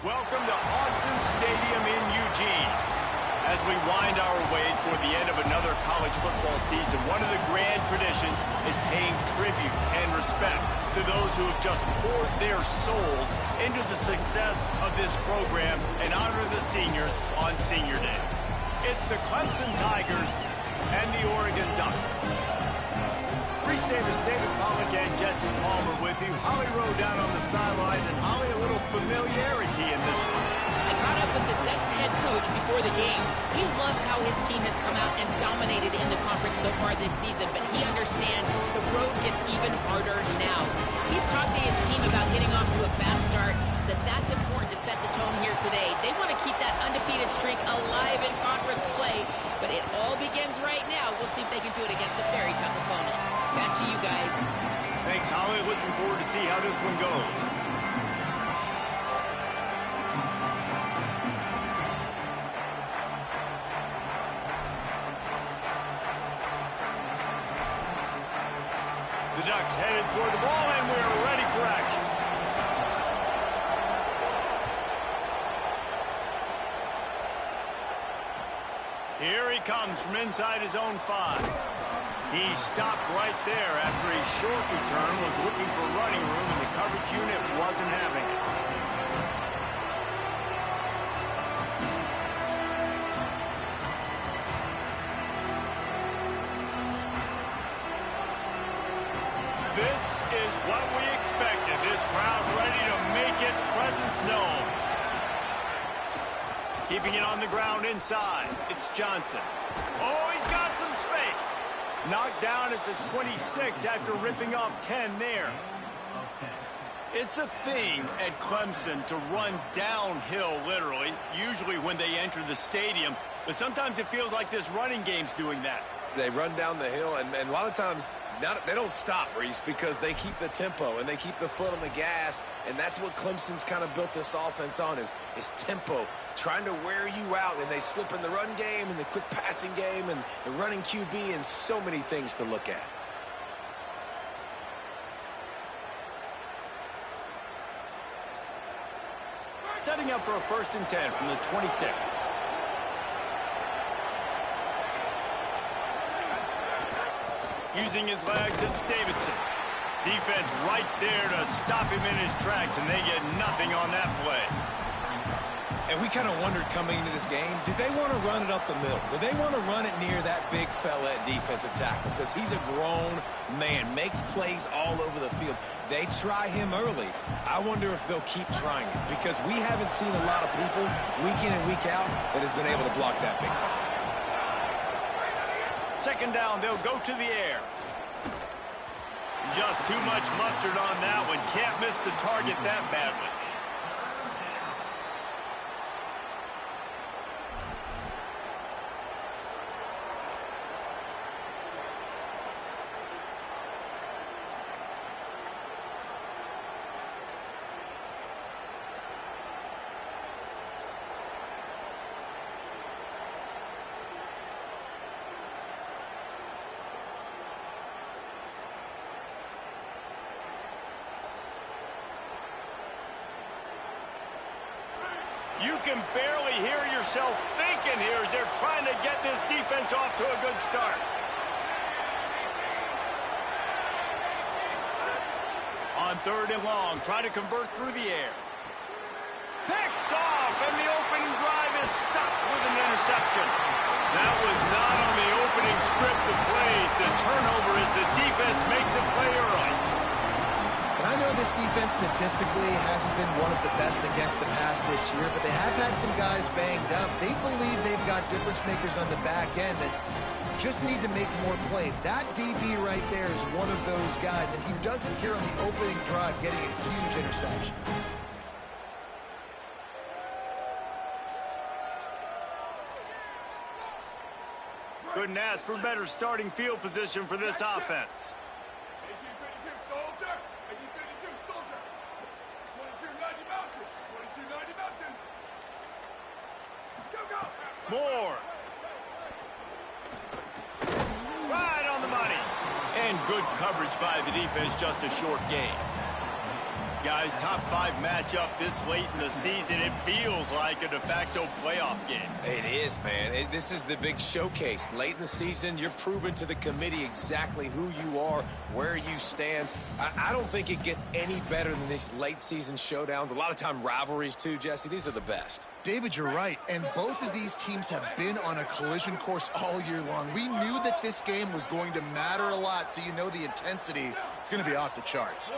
Welcome to Autzen Stadium in Eugene. As we wind our way toward the end of another college football season, one of the grand traditions is paying tribute and respect to those who have just poured their souls into the success of this program and honor the seniors on Senior Day. It's the Clemson Tigers and the Oregon Ducks. Reese Davis, David Pollock, and Jesse Palmer with you. Holly Rowe down on the sideline, and Holly, a little familiarity in this one. I caught up with the Ducks head coach before the game. He loves how his team has come out and dominated in the conference so far this season, but he understands the road gets even harder now. He's talked to his team about getting off to a fast start, that's important to set the tone here today. They want to keep that undefeated streak alive in conference play, but it all begins right now. We'll see if they can do it against a very tough opponent. Back to you guys. Thanks, Holly. Looking forward to see how this one goes. The Ducks headed toward the ball, and we're ready for action. Here he comes from inside his own 5. He stopped right there after a short return, was looking for running room, and the coverage unit wasn't having it. This is what we expected. This crowd ready to make its presence known. Keeping it on the ground inside. It's Johnson. Oh, he's got some space. Knocked down at the 26 after ripping off 10 there. It's a thing at Clemson to run downhill, literally, usually when they enter the stadium. But sometimes it feels like this running game's doing that. They run down the hill, and a lot of times they don't stop, Reese, because they keep the tempo and they keep the foot on the gas, and that's what Clemson's kind of built this offense on is tempo, trying to wear you out, and they slip in the run game and the quick passing game and the running QB and so many things to look at. Setting up for a 1st and 10 from the 26. Using his legs, it's Davidson. Defense right there to stop him in his tracks, and they get nothing on that play. And we kind of wondered coming into this game, did they want to run it up the middle? Did they want to run it near that big fella at defensive tackle? Because he's a grown man, makes plays all over the field. They try him early. I wonder if they'll keep trying it, because we haven't seen a lot of people week in and week out that has been able to block that big fella. 2nd down, they'll go to the air. Just too much mustard on that one. Can't miss the target that badly. You can barely hear yourself thinking here as they're trying to get this defense off to a good start. On 3rd and long, try to convert through the air. Picked off, and the opening drive is stopped with an interception. That was not on the opening script of plays. The turnover as the defense makes a play early. I know this defense statistically hasn't been one of the best against the pass this year, but they have had some guys banged up. They believe they've got difference makers on the back end that just need to make more plays. That DB right there is one of those guys, and he does it here on the opening drive, getting a huge interception. Couldn't ask for better starting field position for this offense. Moore. Right on the money. And good coverage by the defense, just a short gain. Guys, top 5 matchup this late in the season. It feels like a de facto playoff game. It is, man. This is the big showcase. Late in the season, you're proving to the committee exactly who you are, where you stand. I don't think it gets any better than these late season showdowns. A lot of time rivalries, too, Jesse. These are the best. David, you're right, and both of these teams have been on a collision course all year long. We knew that this game was going to matter a lot, so you know the intensity is going to be off the charts.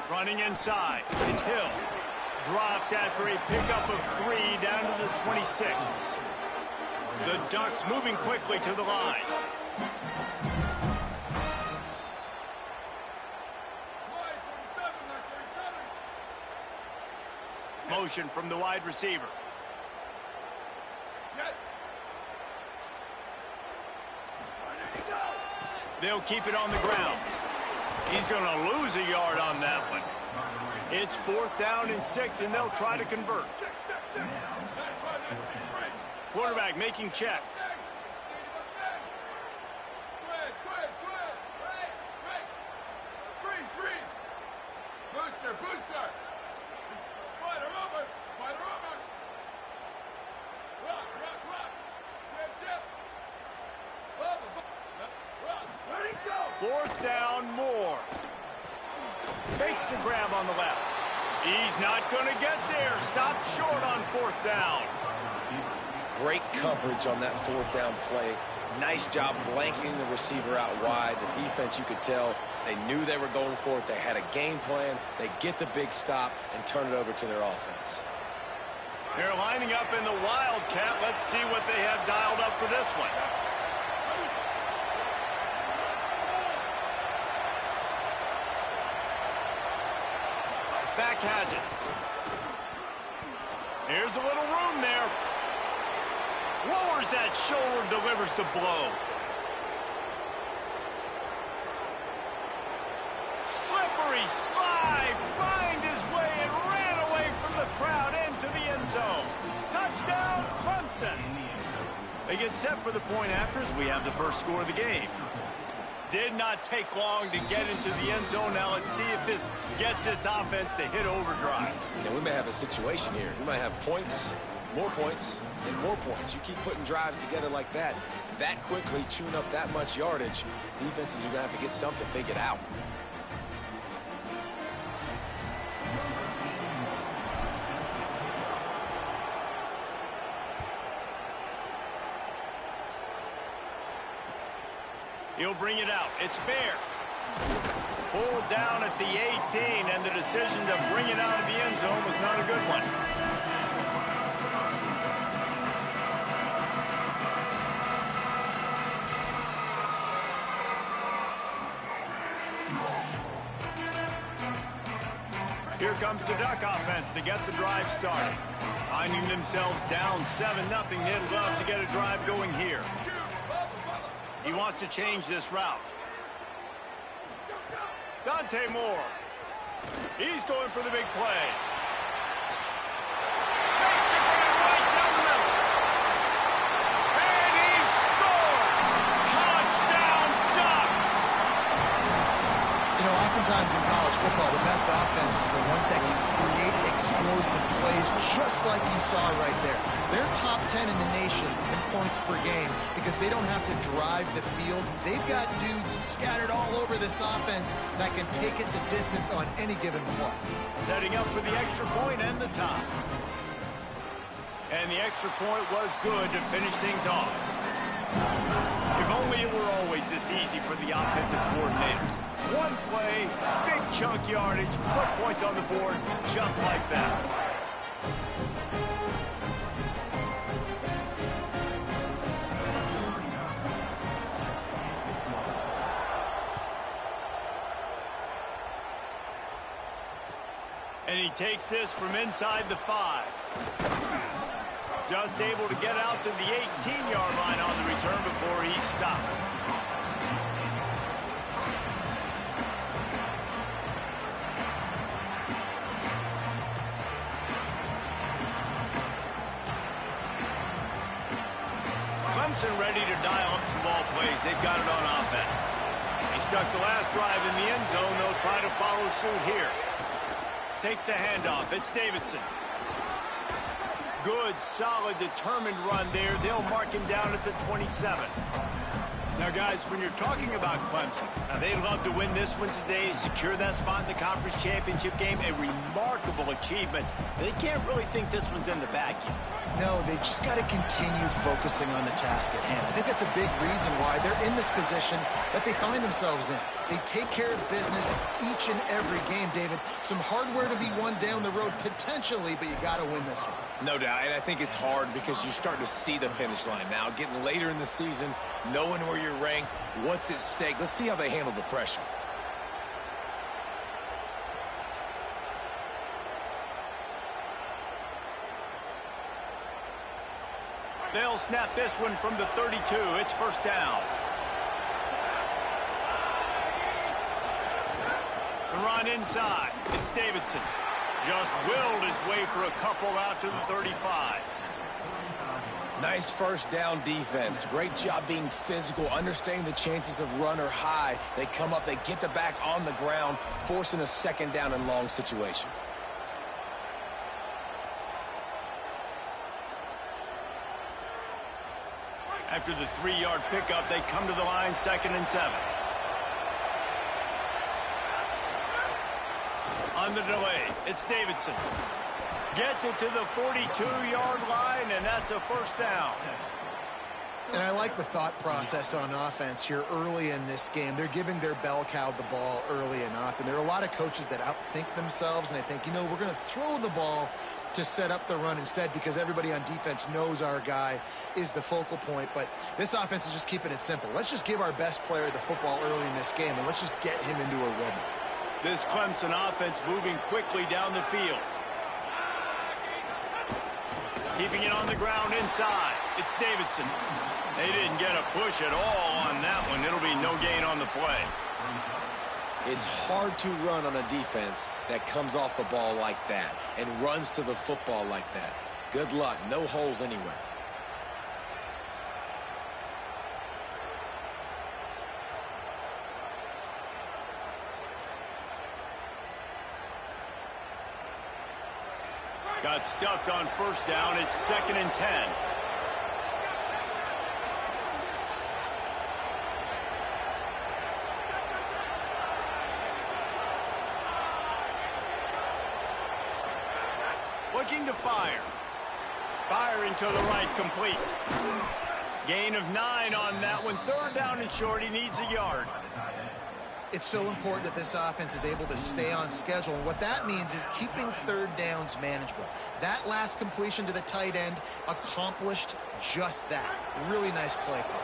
Running inside, it's Hill. Dropped after a pickup of 3 down to the 26. The Ducks moving quickly to the line. Motion from the wide receiver. They'll keep it on the ground. He's going to lose a yard on that one. It's 4th down and 6, and they'll try to convert. Quarterback making checks. Booster. Spider over. Rock. Chip. 4th down, more. Makes the grab on the left. He's not going to get there. Stopped short on 4th down. Great coverage on that 4th down play. Nice job blanketing the receiver out wide. The defense, you could tell, they knew they were going for it. They had a game plan. They get the big stop and turn it over to their offense. They're lining up in the Wildcat. Let's see what they have dialed up for this one. Back has it. Here's a little room there. Lowers that shoulder, delivers the blow. Slippery slide, find his way and ran away from the crowd into the end zone. Touchdown, Clemson. They get set for the point after as we have the first score of the game. Did not take long to get into the end zone. Now let's see if this gets this offense to hit overdrive. Yeah, we may have a situation here. We might have points, more points, and more points. You keep putting drives together like that quickly, chewing up that much yardage, defenses are going to have to get something figured out. He'll bring it out. It's Bear. Pulled down at the 18, and the decision to bring it out of the end zone was not a good one. Here comes the Duck offense to get the drive started. Finding themselves down 7-0, they'd love to get a drive going here. He wants to change this route. Dante Moore. He's going for the big play. Makes the grab right down the middle. And he scores! Touchdown, Ducks! You know, oftentimes in college football, the best offenses are the ones that can create explosive plays, just like you saw right there. They're top 10 in the nation in points per game because they don't have to drive the field. They've got dudes scattered all over this offense that can take it the distance on any given play. Setting up for the extra point and the tie. And the extra point was good to finish things off. If only it were always this easy for the offensive coordinators. One play, big chunk yardage, put points on the board just like that. And he takes this from inside the 5. Just able to get out to the 18-yard line on the return before he stopped. Clemson ready to dial up some ball plays. They've got it on offense. They stuck the last drive in the end zone. They'll try to follow suit here. Takes a handoff. It's Davidson. Good, solid, determined run there. They'll mark him down at the 27. Now, guys, when you're talking about Clemson, they'd love to win this one today, secure that spot in the conference championship game. A remarkable achievement. They can't really think this one's in the bag yet. No, they've just got to continue focusing on the task at hand. I think that's a big reason why they're in this position that they find themselves in. They take care of business each and every game, David. Some hardware to be won down the road potentially, but you got to win this one. No doubt, and I think it's hard because you're starting to see the finish line now. Getting later in the season, knowing where you're ranked, what's at stake. Let's see how they handle the pressure. They'll snap this one from the 32. It's first down. The run inside. It's Davidson. Just willed his way for a couple out to the 35. Nice first down defense. Great job being physical, understanding the chances of run are high. They come up, they get the back on the ground, forcing a second down and long situation. After the 3-yard pickup, they come to the line, 2nd and 7. On the delay, it's Davidson. Gets it to the 42-yard line, and that's a first down. And I like the thought process on offense here early in this game. They're giving their bell cow the ball early and often. There are a lot of coaches that outthink themselves, and they think, you know, we're going to throw the ball to set up the run instead because everybody on defense knows our guy is the focal point. But this offense is just keeping it simple. Let's just give our best player the football early in this game, and let's just get him into a rhythm. This Clemson offense moving quickly down the field. Keeping it on the ground inside. It's Davidson. They didn't get a push at all on that one. It'll be no gain on the play. It's hard to run on a defense that comes off the ball like that and runs to the football like that. Good luck. No holes anywhere. Got stuffed on first down. It's 2nd and 10. Looking to fire. Firing to the right, complete. Gain of 9 on that one. 3rd down and short. He needs a yard. It's so important that this offense is able to stay on schedule. And what that means is keeping 3rd downs manageable. That last completion to the tight end accomplished just that. Really nice play call.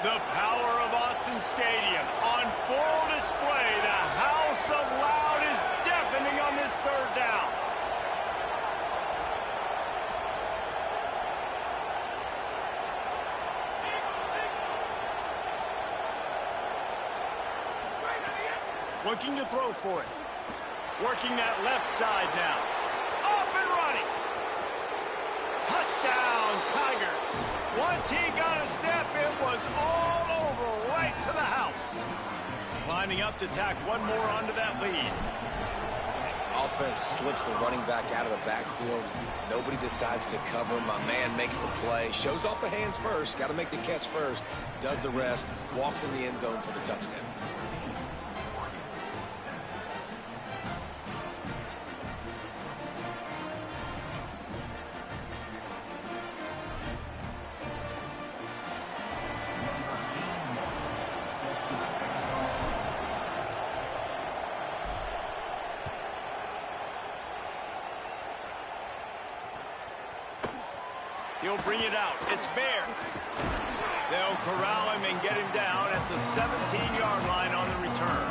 The power of Autzen Stadium on full display. The house of loud is deafening on this 3rd down. Looking to throw for it. Working that left side now. Off and running. Touchdown, Tigers. Once he got a step, it was all over right to the house. Lining up to tack one more onto that lead. Offense slips the running back out of the backfield. Nobody decides to cover him. My man makes the play. Shows off the hands first. Got to make the catch first. Does the rest. Walks in the end zone for the touchdown. He'll bring it out. It's Bear. They'll corral him and get him down at the 17-yard line on the return.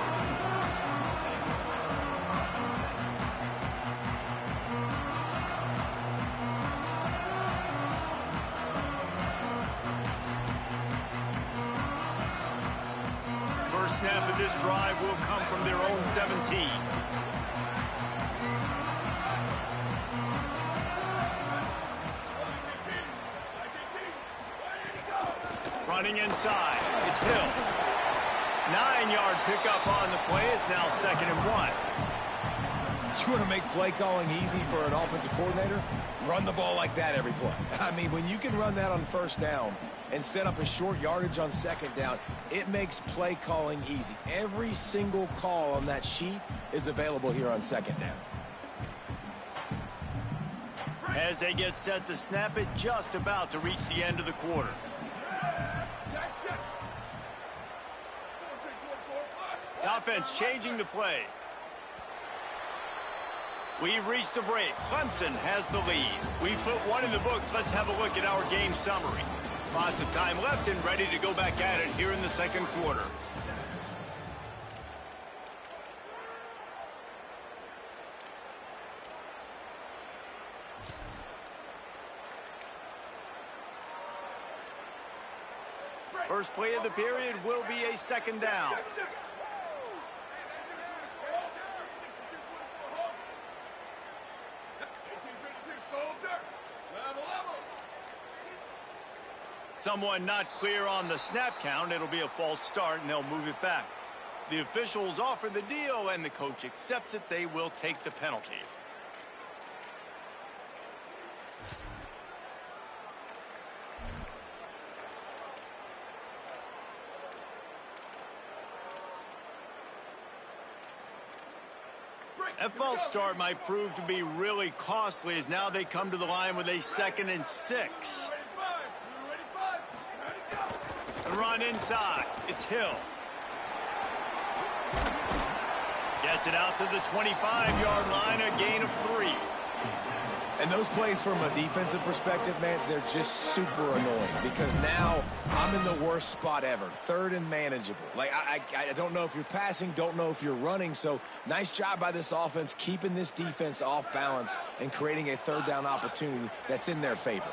First snap of this drive will come from their own 17. Running inside, it's Hill. 9-yard pickup on the play. It's now 2nd and 1. You want to make play calling easy for an offensive coordinator? Run the ball like that every play. I mean, when you can run that on 1st down and set up a short yardage on 2nd down, it makes play calling easy. Every single call on that sheet is available here on 2nd down. As they get set to snap it, just about to reach the end of the quarter. The offense changing the play. We've reached the break. Clemson has the lead. We've put one in the books. Let's have a look at our game summary. Lots of time left and ready to go back at it here in the 2nd quarter. First play of the period will be a 2nd down. Someone not clear on the snap count. It'll be a false start, and they'll move it back. The officials offer the deal, and the coach accepts it. They will take the penalty. That false start might prove to be really costly as now they come to the line with a 2nd and 6. The run inside. It's Hill. Gets it out to the 25-yard line, a gain of 3. And those plays from a defensive perspective, man, they're just super annoying because now I'm in the worst spot ever, 3rd and manageable. Like, I don't know if you're passing, don't know if you're running, so nice job by this offense keeping this defense off balance and creating a 3rd down opportunity that's in their favor.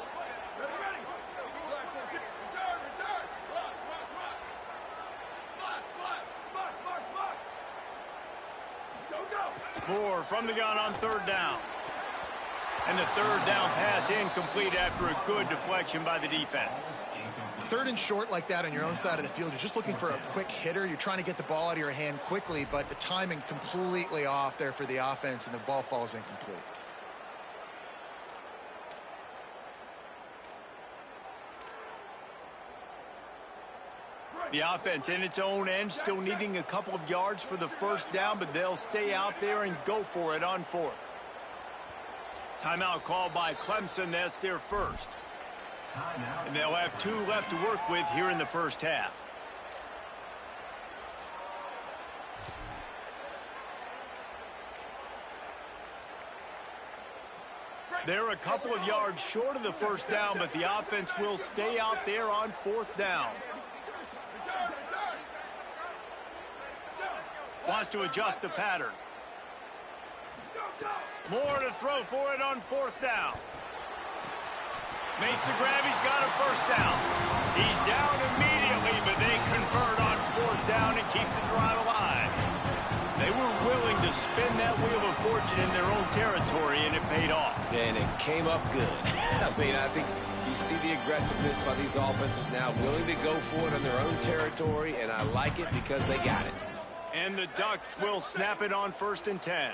Moore from the gun on 3rd down. And the 3rd down pass incomplete after a good deflection by the defense. 3rd and short like that on your own side of the field, you're just looking for a quick hitter. You're trying to get the ball out of your hand quickly, but the timing completely off there for the offense, and the ball falls incomplete. The offense in its own end, still needing a couple of yards for the 1st down, but they'll stay out there and go for it on 4th. Timeout called by Clemson. That's their 1st. And they'll have 2 left to work with here in the 1st half. They're a couple of yards short of the 1st down, but the offense will stay out there on 4th down. Wants to adjust the pattern. Moore to throw for it on 4th down. Makes the grab. He's got a 1st down. He's down immediately, but they convert on 4th down and keep the drive alive. They were willing to spin that wheel of fortune in their own territory, and it paid off. And it came up good. I mean, I think you see the aggressiveness by these offenses now, willing to go for it on their own territory, and I like it because they got it. And the Ducks will snap it on 1st and 10.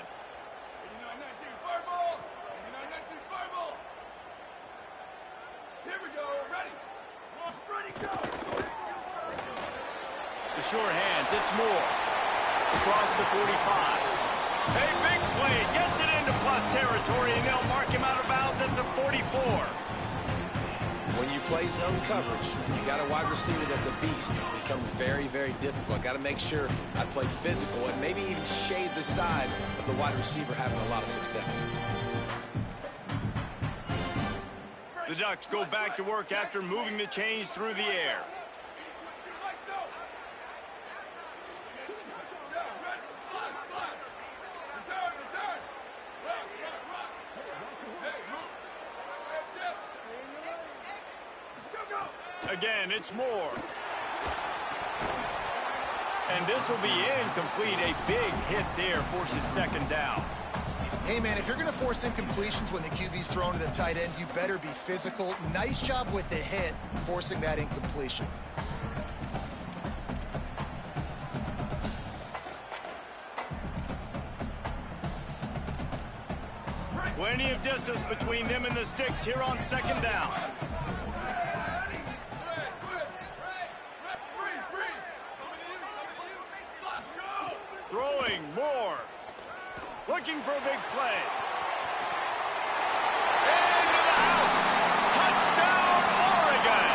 The short hands, it's Moore. Across the 45. A big play, gets it into plus territory, and they'll mark him out of bounds at the 44. When you play zone coverage, you got a wide receiver that's a beast. It becomes very, very difficult. Got to make sure I play physical and maybe even shade the side of the wide receiver having a lot of success. The Ducks go back to work after moving the chains through the air. Again, it's Moore. And this will be incomplete. A big hit there forces 2nd down. Hey, man, if you're going to force incompletions when the QB's thrown to the tight end, you better be physical. Nice job with the hit, forcing that incompletion. Plenty of distance between them and the sticks here on second down. Throwing more. Looking for a big play. Into the house. Touchdown, Oregon.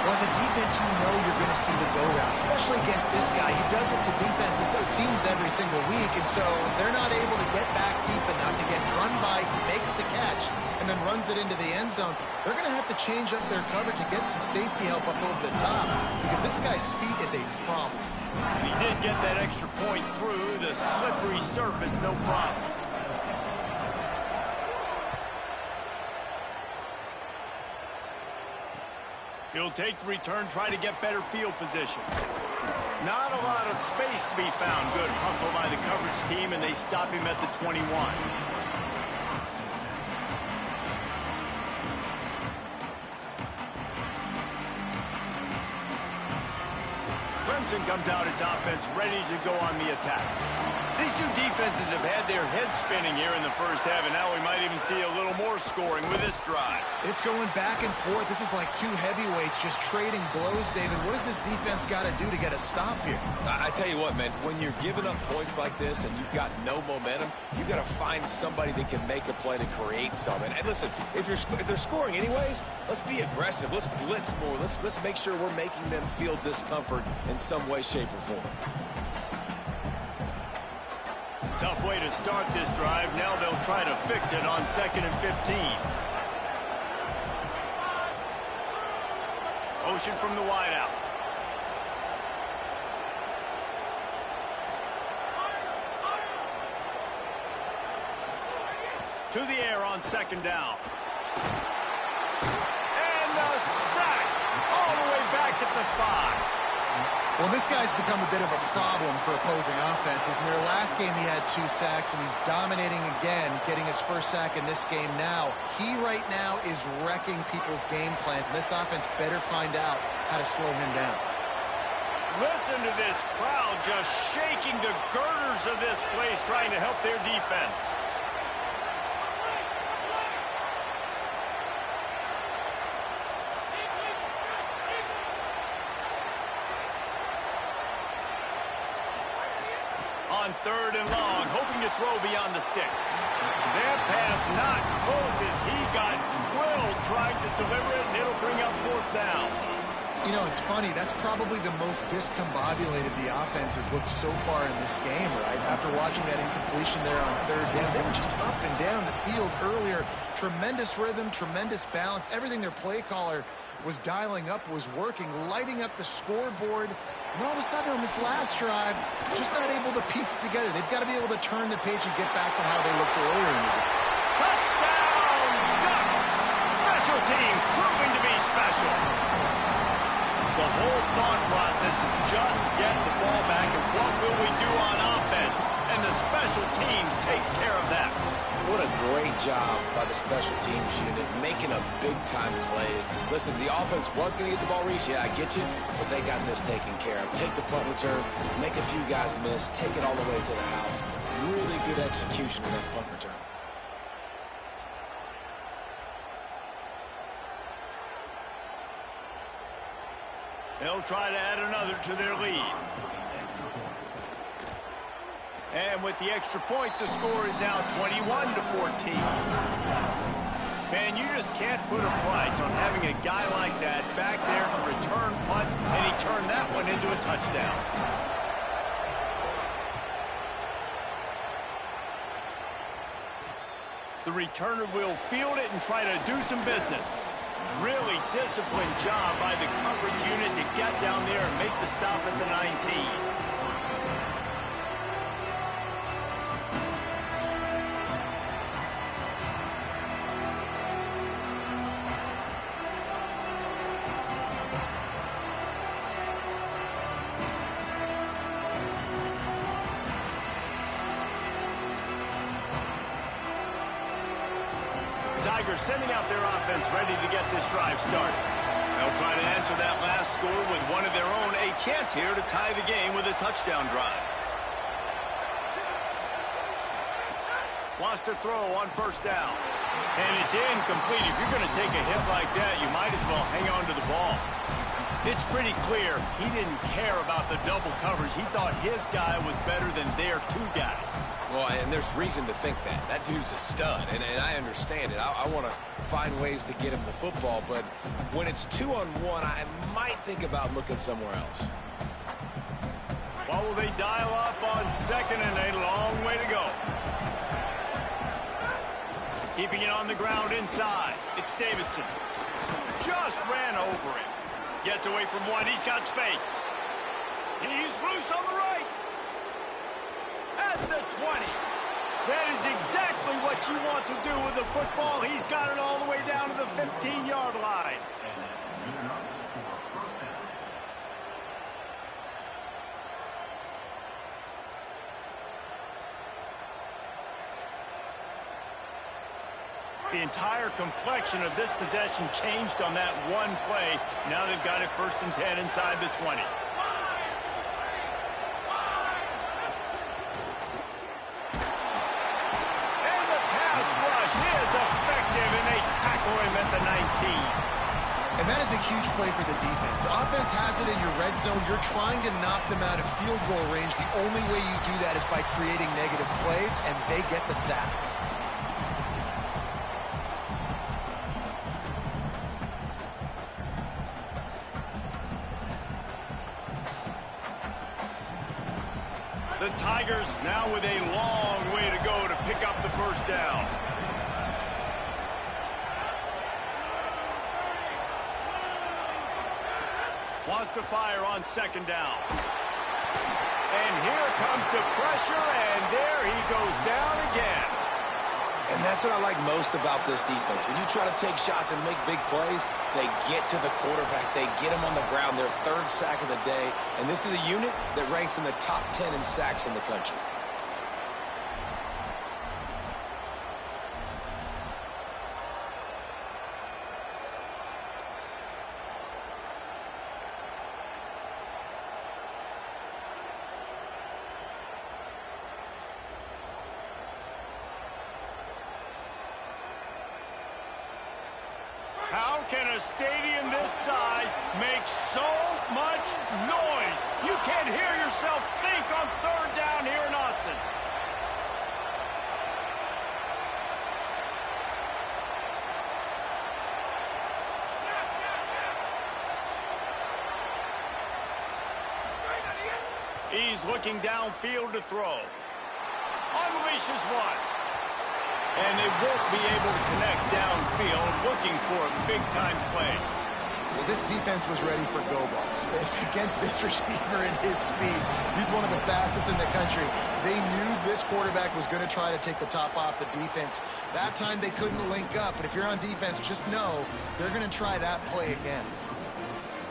Well, as a defense, you know you're going to see the go-route, especially against this guy. He does it to defenses, it seems, every single week, and so they're not able to get back deep enough to get run by. He makes the catch and then runs it into the end zone. They're going to have to change up their coverage and get some safety help up over the top because this guy's speed is a problem. And he did get that extra point through the slippery surface, no problem. He'll take the return, try to get better field position. Not a lot of space to be found. Good hustle by the coverage team, and they stop him at the 21. Clemson comes out its offense ready to go on the attack. These two defenses have had their heads spinning here in the first half, and now we might even see a little more scoring with this drive. It's going back and forth. This is like two heavyweights just trading blows, David. What does this defense got to do to get a stop here? I tell you what, man, when you're giving up points like this and you've got no momentum, you've got to find somebody that can make a play to create something. And listen, if they're scoring anyways, let's be aggressive. Let's blitz more. Let's make sure we're making them feel discomfort in some way, shape, or form. Tough way to start this drive. Now they'll try to fix it on 2nd and 15. Motion from the wideout. To the air on 2nd down. And the sack all the way back at the 5. Well, this guy's become a bit of a problem for opposing offenses. In their last game, he had 2 sacks, and he's dominating again, getting his first sack in this game now. He right now is wrecking people's game plans, and this offense better find out how to slow him down. Listen to this crowd just shaking the girders of this place, trying to help their defense. On 3rd and long, hoping to throw beyond the sticks. That pass not close as he got drilled trying to deliver it, and it'll bring up 4th down. You know, it's funny. That's probably the most discombobulated the offense has looked so far in this game, right? After watching that incompletion there on 3rd down, they were just up and down the field earlier. Tremendous rhythm, tremendous balance. Everything their play caller was dialing up was working, lighting up the scoreboard. And all of a sudden on this last drive, just not able to piece it together. They've got to be able to turn the page and get back to how they looked earlier in the game. Touchdown, Ducks! Special teams proving to be special. The whole thought process is just get the ball back, and what will we do on offense? And the special teams takes care of that. What a great job by the special teams unit, making a big-time play. Listen, the offense was going to get the ball reached. Yeah, I get you, but they got this taken care of. Take the punt return, make a few guys miss, take it all the way to the house. Really good execution of that punt return. They'll try to add another to their lead. And with the extra point, the score is now 21-14. Man, you just can't put a price on having a guy like that back there to return punts, and he turned that one into a touchdown. The returner will field it and try to do some business. Really disciplined job by the coverage unit to get down there and make the stop at the 19. Tigers sending out their offense ready to get this drive started. They'll try to answer that last score with one of their own. A chance here to tie the game with a touchdown drive. Wants to throw on first down. And it's incomplete. If you're going to take a hit like that, you might as well hang on to the ball. It's pretty clear he didn't care about the double coverage. He thought his guy was better than their two guys. Well, and there's reason to think that. That dude's a stud, and I understand it. I want to find ways to get him the football, but when it's 2-on-1, I might think about looking somewhere else. What will they dial up on second and a long way to go? Keeping it on the ground inside. It's Davidson. Just ran over him. Gets away from one. He's got space. He's loose on the right. At the 20. That is exactly what you want to do with the football. He's got it all the way down to the 15-yard line. The entire complexion of this possession changed on that one play. Now they've got it 1st and 10 inside the 20. And the pass rush is effective, and they tackle him at the 19. And that is a huge play for the defense. Offense has it in your red zone. You're trying to knock them out of field goal range. The only way you do that is by creating negative plays, and they get the sack. The Tigers now with a long way to go to pick up the first down. Wants to fire on second down. And here comes the pressure, and there he goes down again. And that's what I like most about this defense. When you try to take shots and make big plays, they get to the quarterback. They get him on the ground. Their 3rd sack of the day. And this is a unit that ranks in the top 10 in sacks in the country. How can a stadium this size make so much noise? You can't hear yourself think on 3rd down here in Autzen. He's looking downfield to throw. Unleashes one. And they won't be able to connect downfield, looking for a big-time play. Well, this defense was ready for go balls. Against this receiver and his speed, he's one of the fastest in the country. They knew this quarterback was going to try to take the top off the defense. That time they couldn't link up, but if you're on defense, just know they're going to try that play again.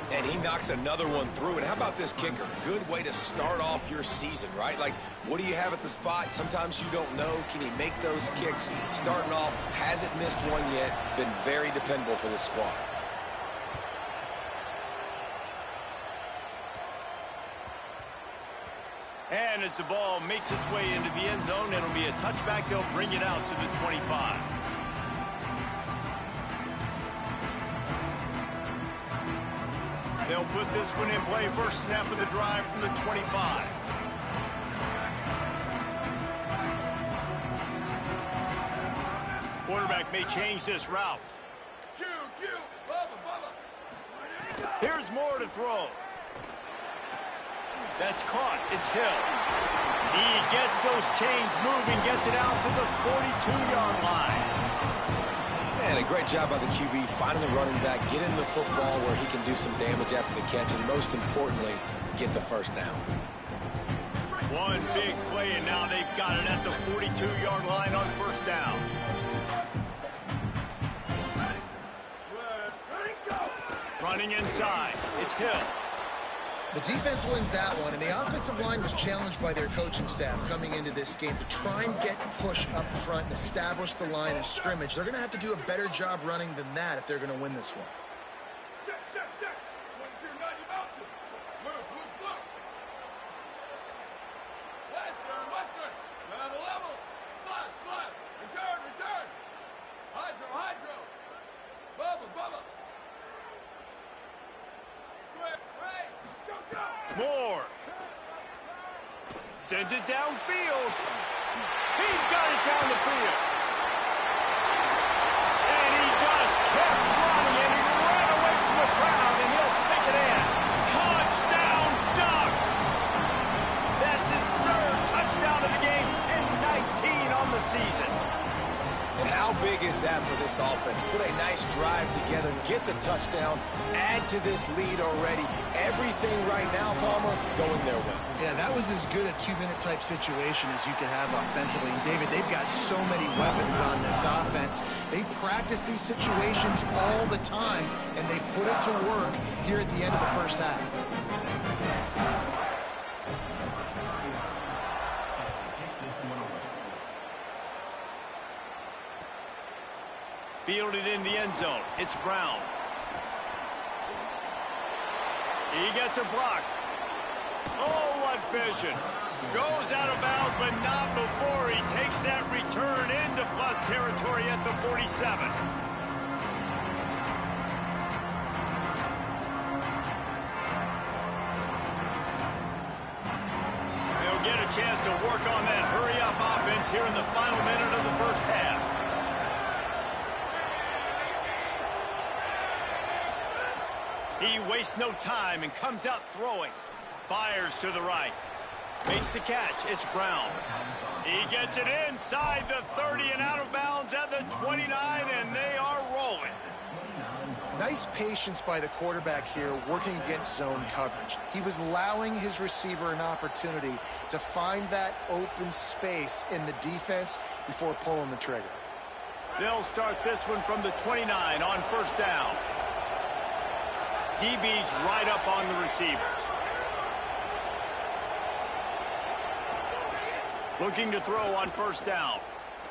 And he knocks another one through. And how about this kicker? Good way to start off your season, right? Like, what do you have at the spot? Sometimes you don't know. Can he make those kicks? Starting off, hasn't missed one yet. Been very dependable for this squad. And as the ball makes its way into the end zone, it'll be a touchback. They'll bring it out to the 25. They'll put this one in play. First snap of the drive from the 25. Quarterback may change this route. Here's more to throw. That's caught. It's Hill. He gets those chains moving, gets it out to the 42-yard line. And a great job by the QB finding the running back, getting the football where he can do some damage after the catch, and most importantly, get the first down. One big play, and now they've got it at the 42-yard line on first down. Running inside. It's Hill. The defense wins that one, and the offensive line was challenged by their coaching staff coming into this game to try and get push up front and establish the line of scrimmage. They're going to have to do a better job running than that if they're going to win this one. Slide. Return. Hydro. Bubba. Square, right. Go. Moore. Sends it downfield. He's got it down the field. And he just kept running, and he ran away from the crowd, and he'll take it in. Touchdown, Ducks! That's his third touchdown of the game and 19 on the season. And how big is that for this offense? Put a nice drive together, get the touchdown, add to this lead already. Everything right now, Palmer, going their way. Yeah, that was as good a two-minute type situation as you could have offensively. And David, they've got so many weapons on this offense. They practice these situations all the time, and they put it to work here at the end of the first half. Fielded in the end zone. It's Brown. He gets a block. Oh, what vision. Goes out of bounds, but not before he takes that return into plus territory at the 47. They'll get a chance to work on that hurry-up offense here in the final minute of the first half. He wastes no time and comes out throwing. Fires to the right. Makes the catch. It's Brown. He gets it inside the 30 and out of bounds at the 29, and they are rolling. Nice patience by the quarterback here working against zone coverage. He was allowing his receiver an opportunity to find that open space in the defense before pulling the trigger. They'll start this one from the 29 on first down. DB's right up on the receivers. Looking to throw on first down.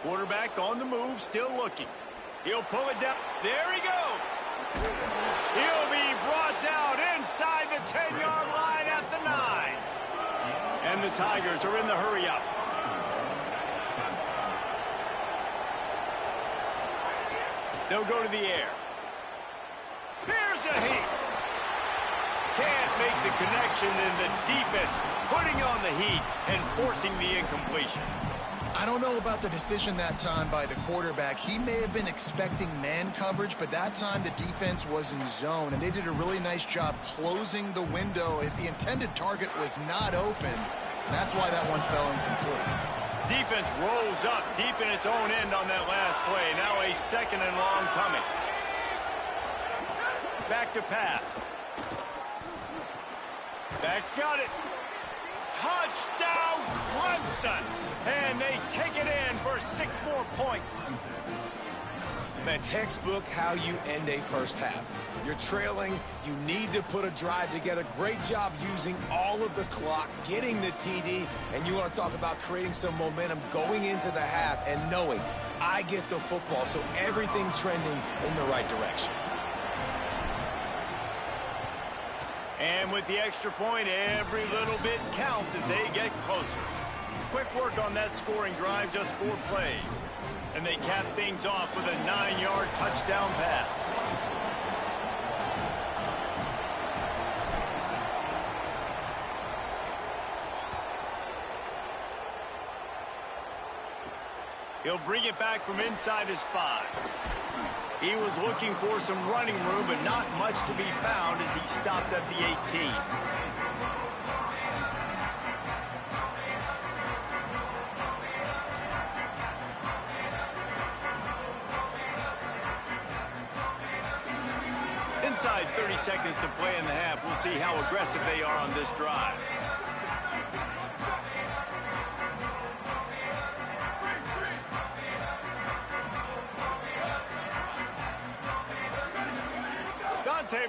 Quarterback on the move, still looking. He'll pull it down. There he goes. He'll be brought down inside the 10-yard line at the 9. And the Tigers are in the hurry-up. They'll go to the air. Here's a heat. Can't make the connection, and the defense putting on the heat and forcing the incompletion. I don't know about the decision that time by the quarterback. He may have been expecting man coverage, but that time the defense was in zone, and they did a really nice job closing the window. The intended target was not open, and that's why that one fell incomplete. Defense rolls up deep in its own end on that last play. Now a second and long coming. Back to pass. Back's got it. Touchdown, Clemson. And they take it in for 6 more points. Man, textbook how you end a first half. You're trailing. You need to put a drive together. Great job using all of the clock, getting the TD, and you want to talk about creating some momentum going into the half and knowing I get the football, so everything trending in the right direction. And with the extra point, every little bit counts as they get closer. Quick work on that scoring drive, just 4 plays. And they cap things off with a 9-yard touchdown pass. He'll bring it back from inside his 5. He was looking for some running room, but not much to be found as he stopped at the 18. Inside 30 seconds to play in the half. We'll see how aggressive they are on this drive.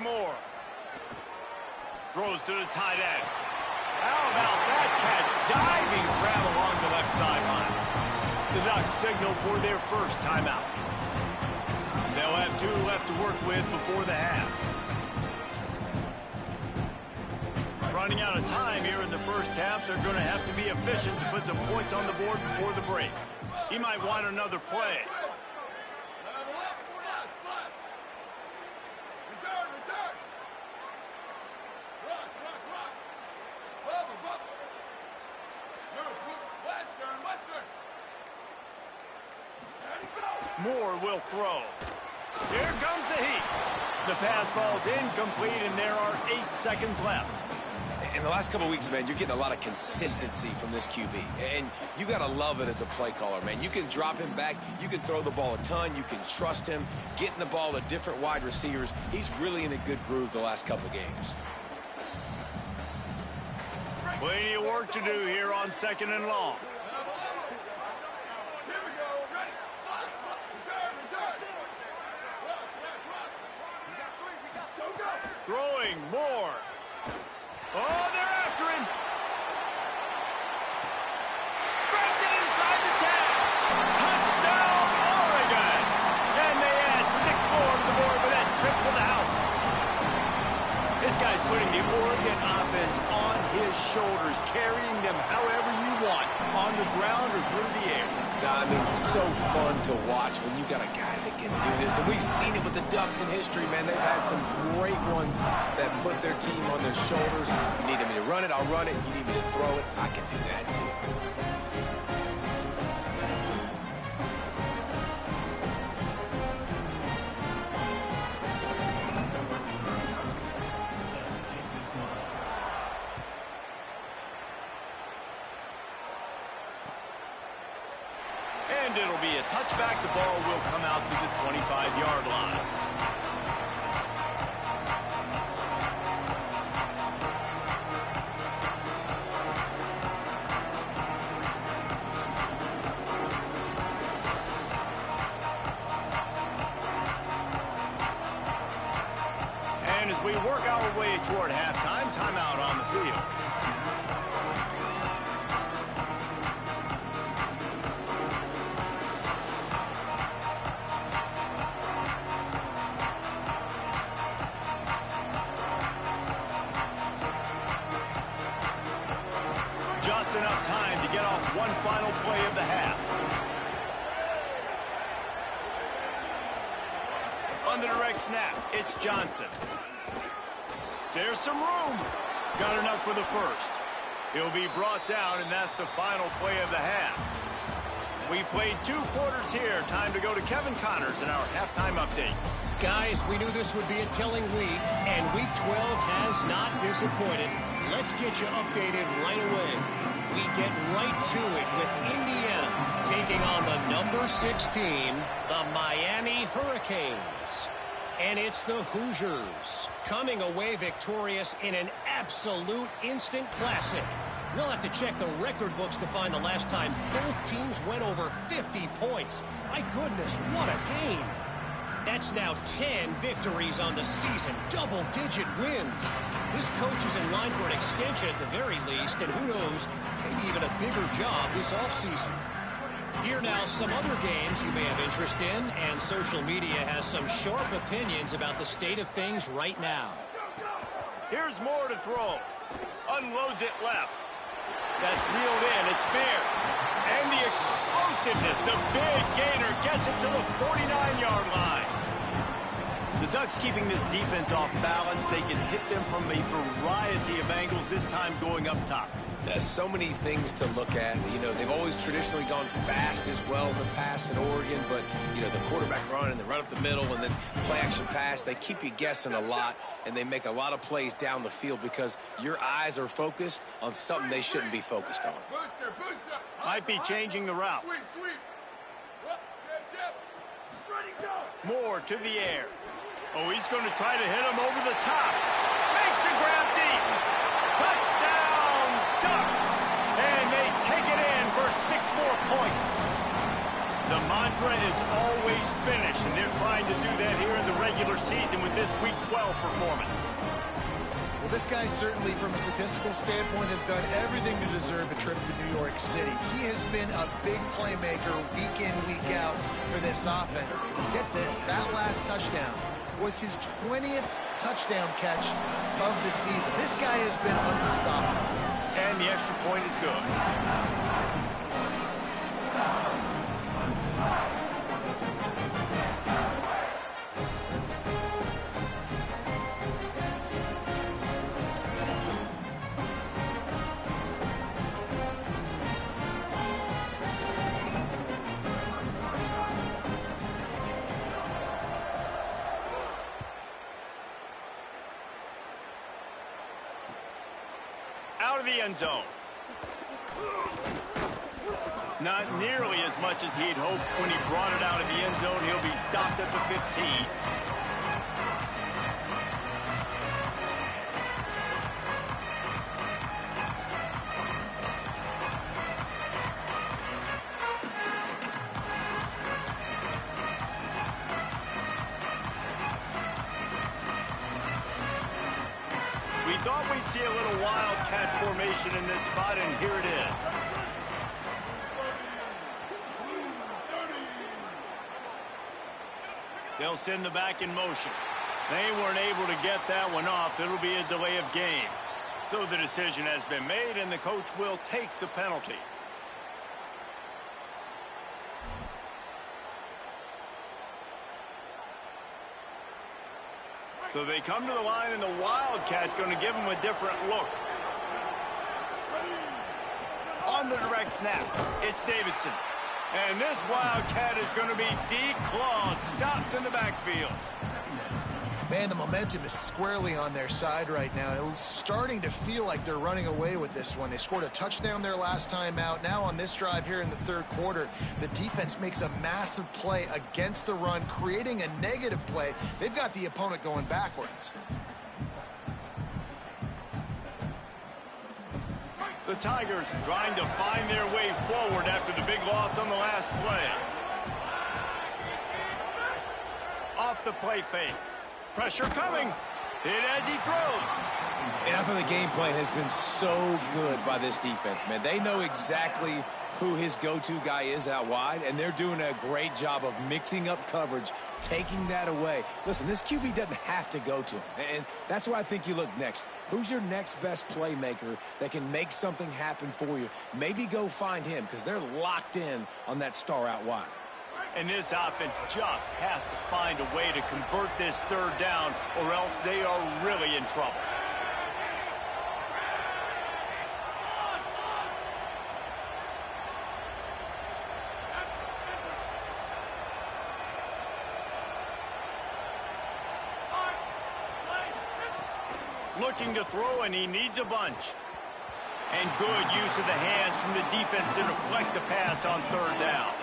Moore throws to the tight end. How about that catch? Diving grab along the left sideline. The Ducks signal for their first timeout. They'll have 2 left to work with before the half. Running out of time here in the first half. They're going to have to be efficient to put some points on the board before the break. He might want another play. Moore will throw. Here comes the heat. The pass falls incomplete, and there are 8 seconds left. In the last couple of weeks, man, you're getting a lot of consistency from this QB. And you got to love it as a play caller, man. You can drop him back. You can throw the ball a ton. You can trust him. Getting the ball to different wide receivers. He's really in a good groove the last couple of games. Plenty of work to do here on 2nd and long. Throwing more. Oh, they're after him. Breaks it inside the 10. Touchdown, Oregon. And they add 6 more to the board with that trip to the house. This guy's putting the Oregon offense on his shoulders, carrying them however you want, on the ground or through the air. I mean, so fun to watch when you got a guy that can do this. And we've seen it with the Ducks in history, man. They've had some great ones that put their team on their shoulders. If you need me to run it, I'll run it. You need me to throw it, I can do that too. And it'll be a touchback. The ball will come out to the 25-yard line. And as we work our way toward halftime, timeout on the field. Just enough time to get off one final play of the half. On the direct snap, it's Johnson. There's some room. Got enough for the first. He'll be brought down, and that's the final play of the half. We played 2 quarters here. Time to go to Kevin Connors in our halftime update. Guys, we knew this would be a telling week, and Week 12 has not disappointed. Let's get you updated right away. We get right to it with Indiana taking on the number 6 team, the Miami Hurricanes. And it's the Hoosiers coming away victorious in an absolute instant classic. We'll have to check the record books to find the last time both teams went over 50 points. My goodness, what a game. That's now 10 victories on the season, double-digit wins. This coach is in line for an extension at the very least, and who knows, maybe even a bigger job this offseason. Here now, some other games you may have interest in, and social media has some sharp opinions about the state of things right now. Here's Moore to throw. Unloads it left. That's reeled in. It's Bear. And the explosiveness, the big gainer gets it to the 49-yard line. The Ducks keeping this defense off balance. They can hit them from a variety of angles, this time going up top. There's so many things to look at. You know, they've always traditionally gone fast as well in the pass in Oregon, but, you know, the quarterback run and the run up the middle and then play action pass, they keep you guessing a lot, and they make a lot of plays down the field because your eyes are focused on something they shouldn't be focused on. Booster, booster. Might be changing the route. Sweep, sweep. Up, chip. Ready, go. Moore to the air. Oh, he's going to try to hit him over the top. Makes the grab deep. Touchdown, Ducks. And they take it in for 6 more points. The mantra is always finish, and they're trying to do that here in the regular season with this Week 12 performance. Well, this guy certainly, from a statistical standpoint, has done everything to deserve a trip to New York City. He has been a big playmaker week in, week out for this offense. Get this, that last touchdown was his 20th touchdown catch of the season. This guy has been unstoppable. And the extra point is good. out of the end zone. Not nearly as much as he had hoped when he brought it out of the end zone. He'll be stopped at the 15. We thought we'd see a little wildcat formation in this spot, and here it is. They'll send the back in motion. They weren't able to get that one off. It'll be a delay of game. So the decision has been made, and the coach will take the penalty. So they come to the line, and the Wildcat going to give them a different look. On the direct snap, it's Davidson. And this Wildcat is going to be declawed, stopped in the backfield. Man, the momentum is squarely on their side right now. And it's starting to feel like they're running away with this one. They scored a touchdown their last time out. Now on this drive here in the third quarter, the defense makes a massive play against the run, creating a negative play. They've got the opponent going backwards. The Tigers trying to find their way forward after the big loss on the last play. Off the play fake. Pressure coming. Hit as he throws. And I thought the game plan has been so good by this defense, man. They know exactly who his go-to guy is out wide, and they're doing a great job of mixing up coverage, taking that away. Listen, this QB doesn't have to go to him, and that's where I think you look next. Who's your next best playmaker that can make something happen for you? Maybe go find him, because they're locked in on that star out wide. And this offense just has to find a way to convert this third down, or else they are really in trouble. Looking to throw, and he needs a bunch. And good use of the hands from the defense to deflect the pass on third down.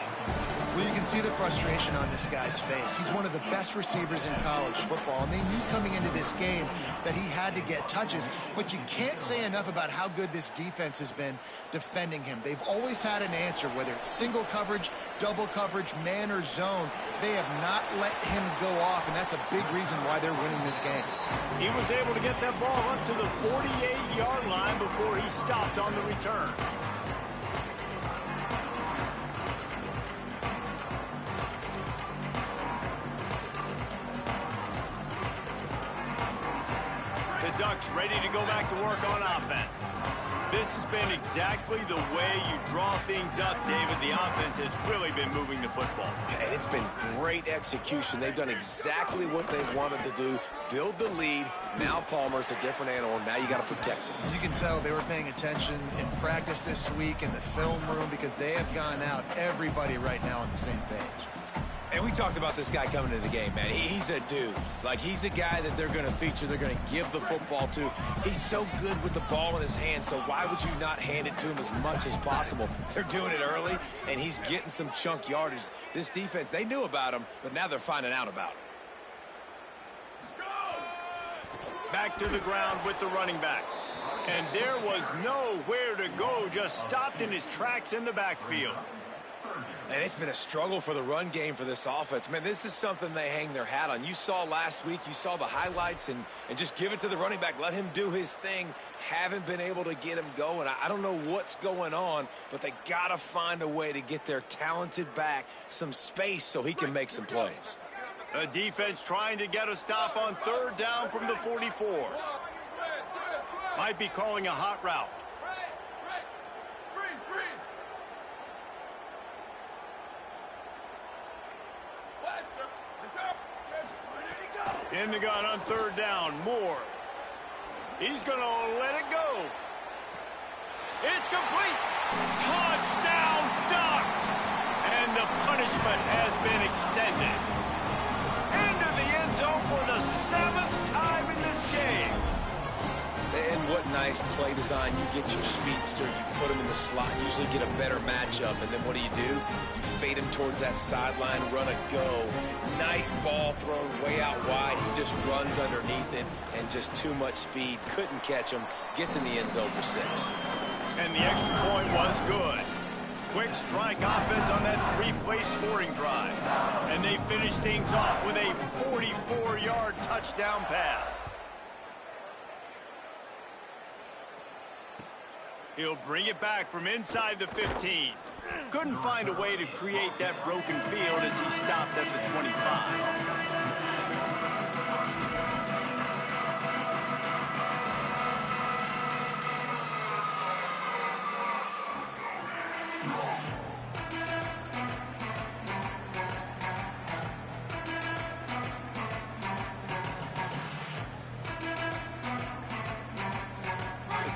Well, you can see the frustration on this guy's face. He's one of the best receivers in college football, and they knew coming into this game that he had to get touches, but you can't say enough about how good this defense has been defending him. They've always had an answer, whether it's single coverage, double coverage, man or zone. They have not let him go off, and that's a big reason why they're winning this game. He was able to get that ball up to the 48-yard line before he stopped on the return. The Ducks ready to go back to work on offense. This has been exactly the way you draw things up, David. The offense has really been moving the football. And it's been great execution. They've done exactly what they've wanted to do. Build the lead. Now Palmer's a different animal. Now you got to protect him. You can tell they were paying attention in practice this week in the film room because they have gone out, everybody right now on the same page. And we talked about this guy coming into the game, man. He's a dude. Like, he's a guy that they're going to feature, they're going to give the football to. He's so good with the ball in his hand, so why would you not hand it to him as much as possible? They're doing it early, and he's getting some chunk yardage. This defense, they knew about him, but now they're finding out about him. Back to the ground with the running back. And there was nowhere to go, just stopped in his tracks in the backfield. And it's been a struggle for the run game for this offense. Man, this is something they hang their hat on. You saw last week, you saw the highlights, and just give it to the running back. Let him do his thing. Haven't been able to get him going. I don't know what's going on, but they got to find a way to get their talented back some space so he can make some plays. A defense trying to get a stop on third down from the 44. Might be calling a hot route. In the gun on third down, Moore. He's going to let it go. It's complete. Touchdown, Ducks. And the punishment has been extended. Into the end zone for the 7th time in this game. And what nice play design. You get your speedster, you put him in the slot, usually get a better matchup. And then what do? You fade him towards that sideline, run a go. Nice ball thrown way out wide. He just runs underneath it and just too much speed. Couldn't catch him. Gets in the end zone for 6. And the extra point was good. Quick strike offense on that 3-play scoring drive. And they finish things off with a 44-yard touchdown pass. He'll bring it back from inside the 15. Couldn't find a way to create that broken field as he stopped at the 25.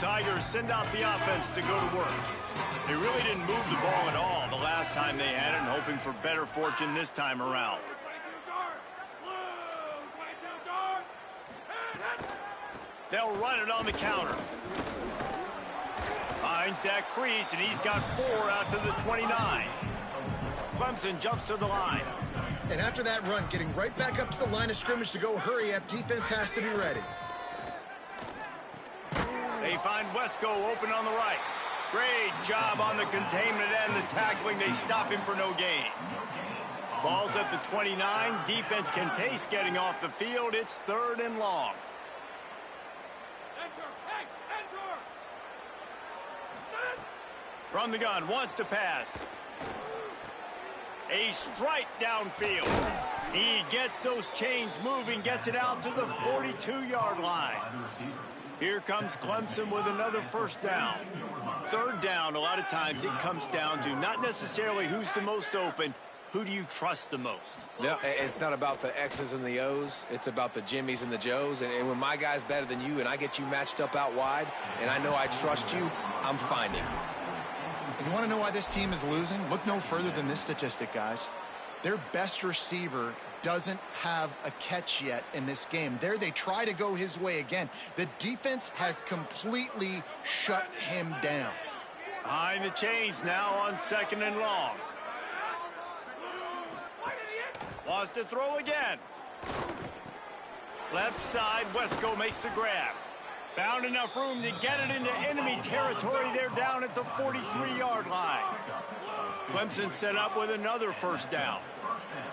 Tigers send out the offense to go to work. They really didn't move the ball at all the last time they had it, and hoping for better fortune this time around. They'll run it on the counter. Finds that crease, and he's got 4 out to the 29. Clemson jumps to the line. And after that run, getting right back up to the line of scrimmage to go hurry up, defense has to be ready. They find Wesco open on the right. Great job on the containment and the tackling. They stop him for no gain. Ball's at the 29. Defense can taste getting off the field. It's 3rd and long. From the gun, wants to pass. A strike downfield. He gets those chains moving, gets it out to the 42-yard line. Here comes Clemson with another first down. 3rd down, a lot of times it comes down to not necessarily who's the most open, who do you trust the most? No, it's not about the X's and the O's. It's about the Jimmys and the Joes. And when my guy's better than you and I get you matched up out wide and I know I trust you, I'm finding you. If you want to know why this team is losing, look no further than this statistic, guys. Their best receiver doesn't have a catch yet in this game. There they try to go his way again. The defense has completely shut him down. Behind the chains now on 2nd and long. Wants to throw again. Left side, Wesco makes the grab. Found enough room to get it into enemy territory. They're down at the 43-yard line. Clemson set up with another first down.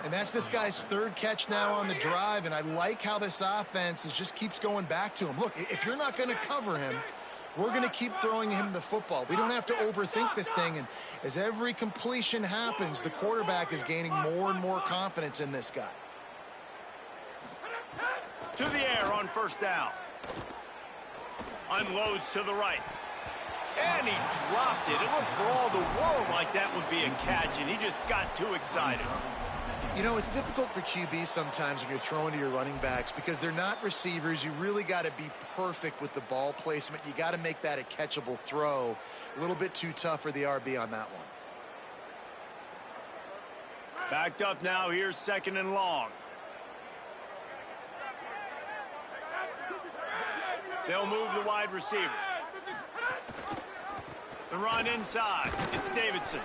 And that's this guy's 3rd catch now on the drive, and I like how this offense just keeps going back to him. Look, if you're not going to cover him, we're going to keep throwing him the football. We don't have to overthink this thing, and as every completion happens, the quarterback is gaining more and more confidence in this guy. To the air on first down. Unloads to the right. And he dropped it. It looked for all the world like that would be a catch, and he just got too excited. You know, it's difficult for QBs sometimes when you're throwing to your running backs because they're not receivers. You really got to be perfect with the ball placement. You got to make that a catchable throw. A little bit too tough for the RB on that one. Backed up now. Here's 2nd and long. They'll move the wide receiver. The run inside. It's Davidson.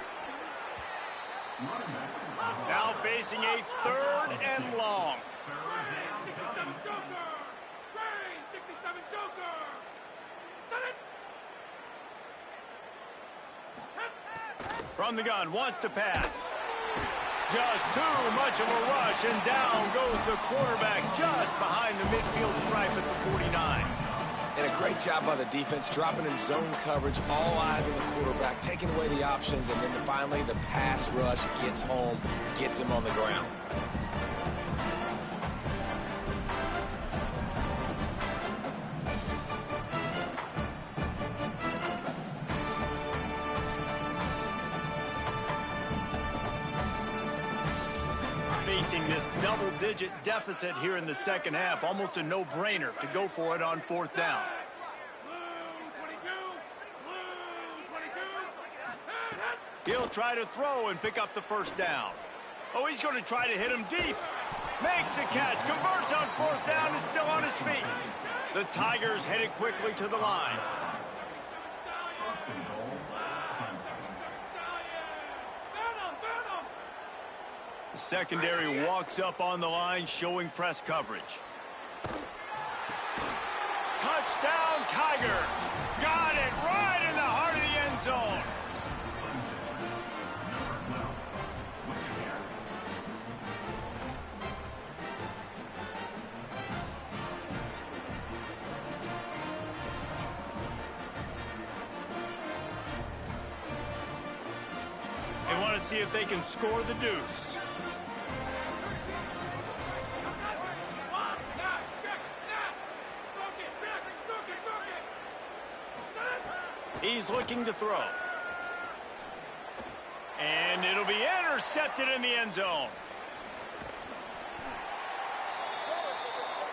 Now facing a 3rd and long. From the gun, wants to pass. Just too much of a rush, and down goes the quarterback just behind the midfield stripe at the 49. And a great job by the defense, dropping in zone coverage, all eyes on the quarterback, taking away the options, and then finally the pass rush gets home, gets him on the ground. Facing this double-digit deficit here in the 2nd half, almost a no-brainer to go for it on 4th down. He'll try to throw and pick up the first down. Oh, he's going to try to hit him deep. Makes the catch, converts on 4th down, is still on his feet. The Tigers headed quickly to the line. The secondary walks up on the line, showing press coverage. Touchdown, Tiger! Got it right in the heart of the end zone. They want to see if they can score the deuce. He's looking to throw. And it'll be intercepted in the end zone.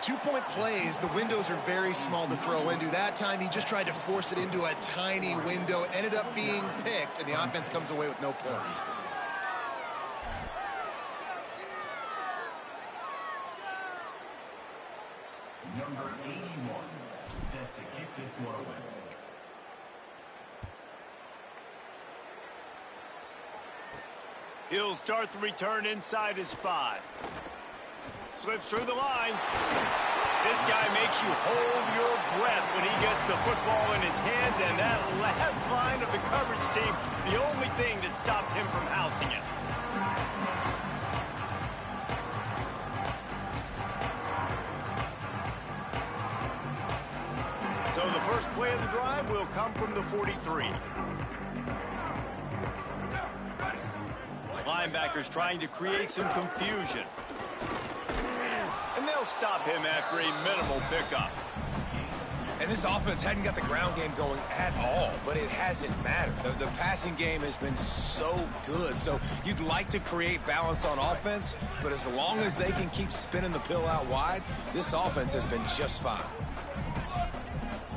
2-point plays, the windows are very small to throw into. That time he just tried to force it into a tiny window, ended up being picked, and the offense comes away with no points. Number 81, set to kick this one away. He'll start the return inside his 5. Slips through the line. This guy makes you hold your breath when he gets the football in his hands, and that last line of the coverage team, the only thing that stopped him from housing it. So the first play of the drive will come from the 43. Linebackers trying to create some confusion. And they'll stop him after a minimal pickup. And this offense hadn't got the ground game going at all, but it hasn't mattered. The passing game has been so good. So you'd like to create balance on offense, but as long as they can keep spinning the pill out wide, this offense has been just fine.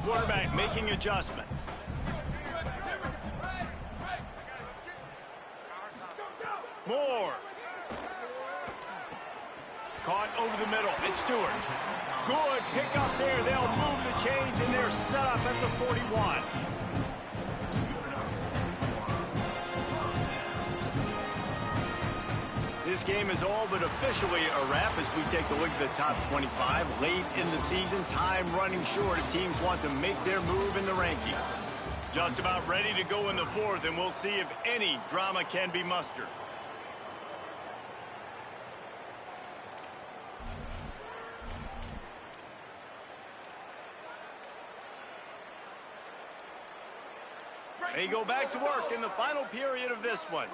Quarterback making adjustments. Moore. Caught over the middle. It's Stewart. Good pick up there. They'll move the chains, and they're set up at the 41. This game is all but officially a wrap as we take a look at the top 25. Late in the season, time running short if teams want to make their move in the rankings. Just about ready to go in the 4th, and we'll see if any drama can be mustered. They go back to work in the final period of this one.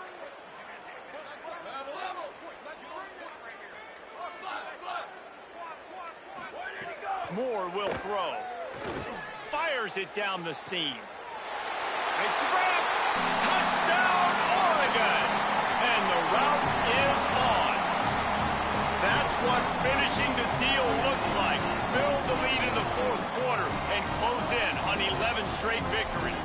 Moore will throw. Fires it down the seam. Makes the grab. Touchdown, Oregon! And the route is on. That's what finishing the deal looks like. Build the lead in the 4th quarter and close in on 11 straight victories.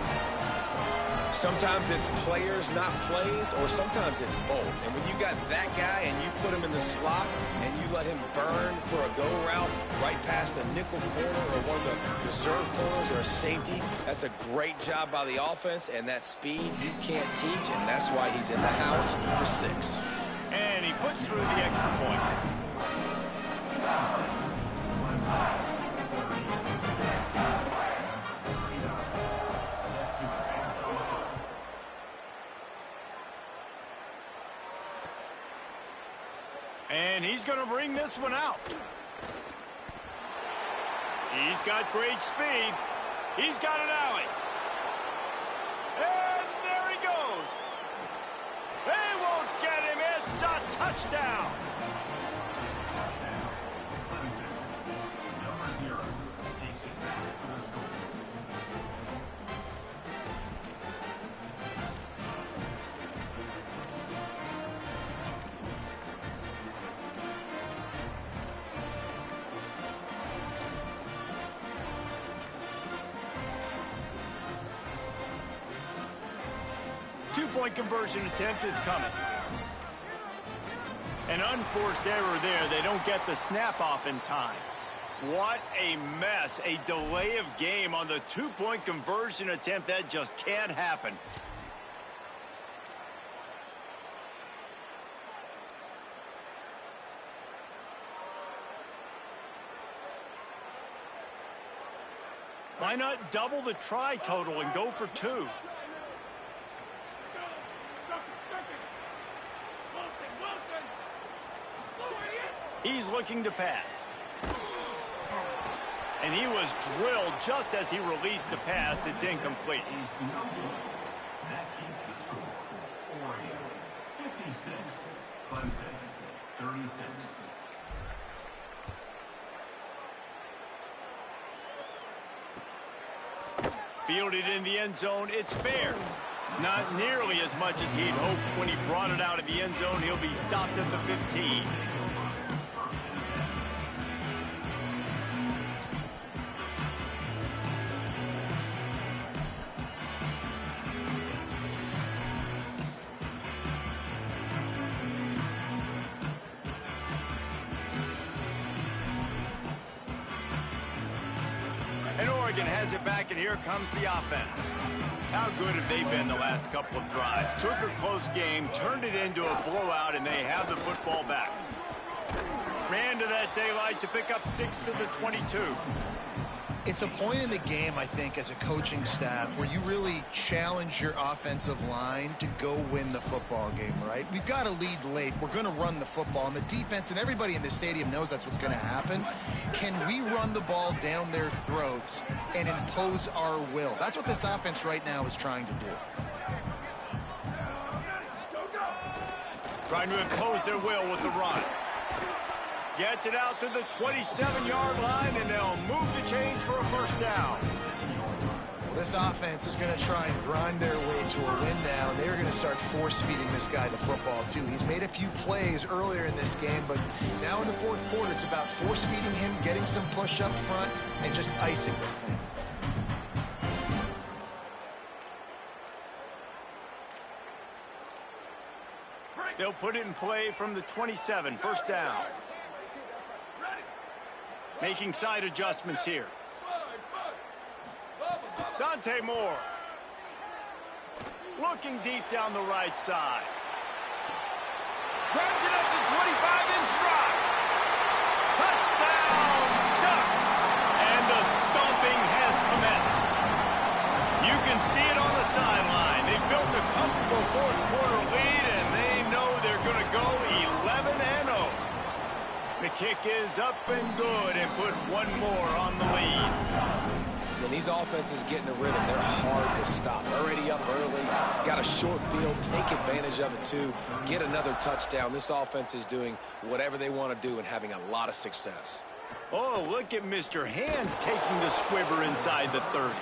Sometimes it's players, not plays, or sometimes it's both. And when you got that guy and you put him in the slot and you let him burn for a go route right past a nickel corner or one of the reserve corners or a safety, that's a great job by the offense, and that speed you can't teach, and that's why he's in the house for 6. And he puts through the extra point. And he's going to bring this one out. He's got great speed. He's got an alley. And there he goes. They won't get him. It's a touchdown. Number 0 takes it back for the score. Two-point conversion attempt is coming. An unforced error there. They don't get the snap off in time. What a mess. A delay of game on the two-point conversion attempt. That just can't happen. Why not double the try total and go for 2? He's looking to pass. And he was drilled just as he released the pass. It's incomplete. That keeps the score. Oregon 56, Clemson 36. Fielded in the end zone, it's fair. Not nearly as much as he'd hoped when he brought it out of the end zone. He'll be stopped at the 15. And Oregon has it back, and here comes the offense. How good have they been the last couple of drives? Took a close game, turned it into a blowout, and they have the football back. Ran to that daylight to pick up 6 to the 22. It's a point in the game, I think, as a coaching staff where you really challenge your offensive line to go win the football game, right? We've got to lead late. We're going to run the football, and the defense and everybody in the stadium knows that's what's going to happen. Can we run the ball down their throats and impose our will? That's what this offense right now is trying to do. Trying to impose their will with the run. Gets it out to the 27-yard line, and they'll move the chains for a first down. This offense is going to try and grind their way to a win now, and they're going to start force-feeding this guy the football, too. He's made a few plays earlier in this game, but now in the fourth quarter, it's about force-feeding him, getting some push up front, and just icing this thing. They'll put it in play from the 27, first down. Making side adjustments here. Dante Moore. Looking deep down the right side. Grabs it up to 25 in stride. Touchdown, Ducks. And the stomping has commenced. You can see it on the sideline. They've built a comfortable fourth quarter lead, and they know they're going to go 11-0. The kick is up and good, and put one more on the lead. When these offenses get in a rhythm, they're hard to stop. Already up early, got a short field, take advantage of it too, get another touchdown. This offense is doing whatever they want to do and having a lot of success. Oh, look at Mr. Hands taking the squibber inside the 30.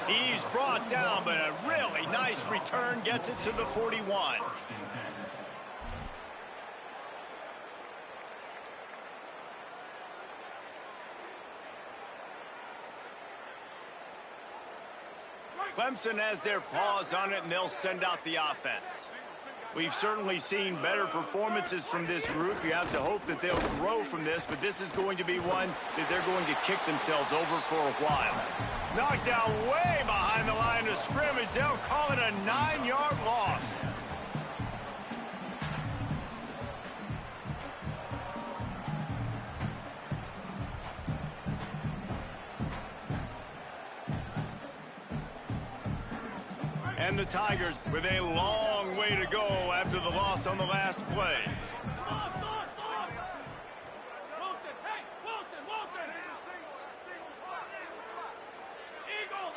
He's brought down, but a really nice return gets it to the 41. Clemson has their paws on it, and they'll send out the offense. We've certainly seen better performances from this group. You have to hope that they'll grow from this, but this is going to be one that they're going to kick themselves over for a while. Knocked down way behind the line of scrimmage. They'll call it a 9-yard loss. And the Tigers with a long way to go after the loss on the last play. Eagle!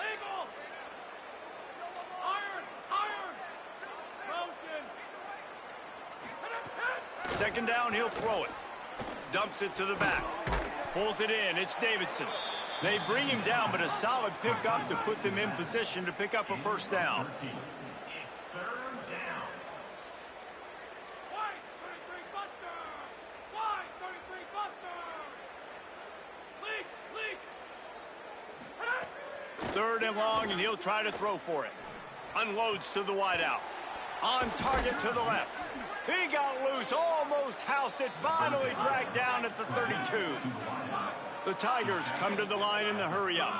Iron! Motion! Second down, he'll throw it. Dumps it to the back. Pulls it in. It's Davidson. They bring him down, but a solid pickup to put them in position to pick up a first down. It's third down. Wide 33 Buster! Wide 33 Buster! Leak! Third and long, and he'll try to throw for it. Unloads to the wideout. On target to the left. He got loose, almost housed it, finally dragged down at the 32. The Tigers come to the line in the hurry-up.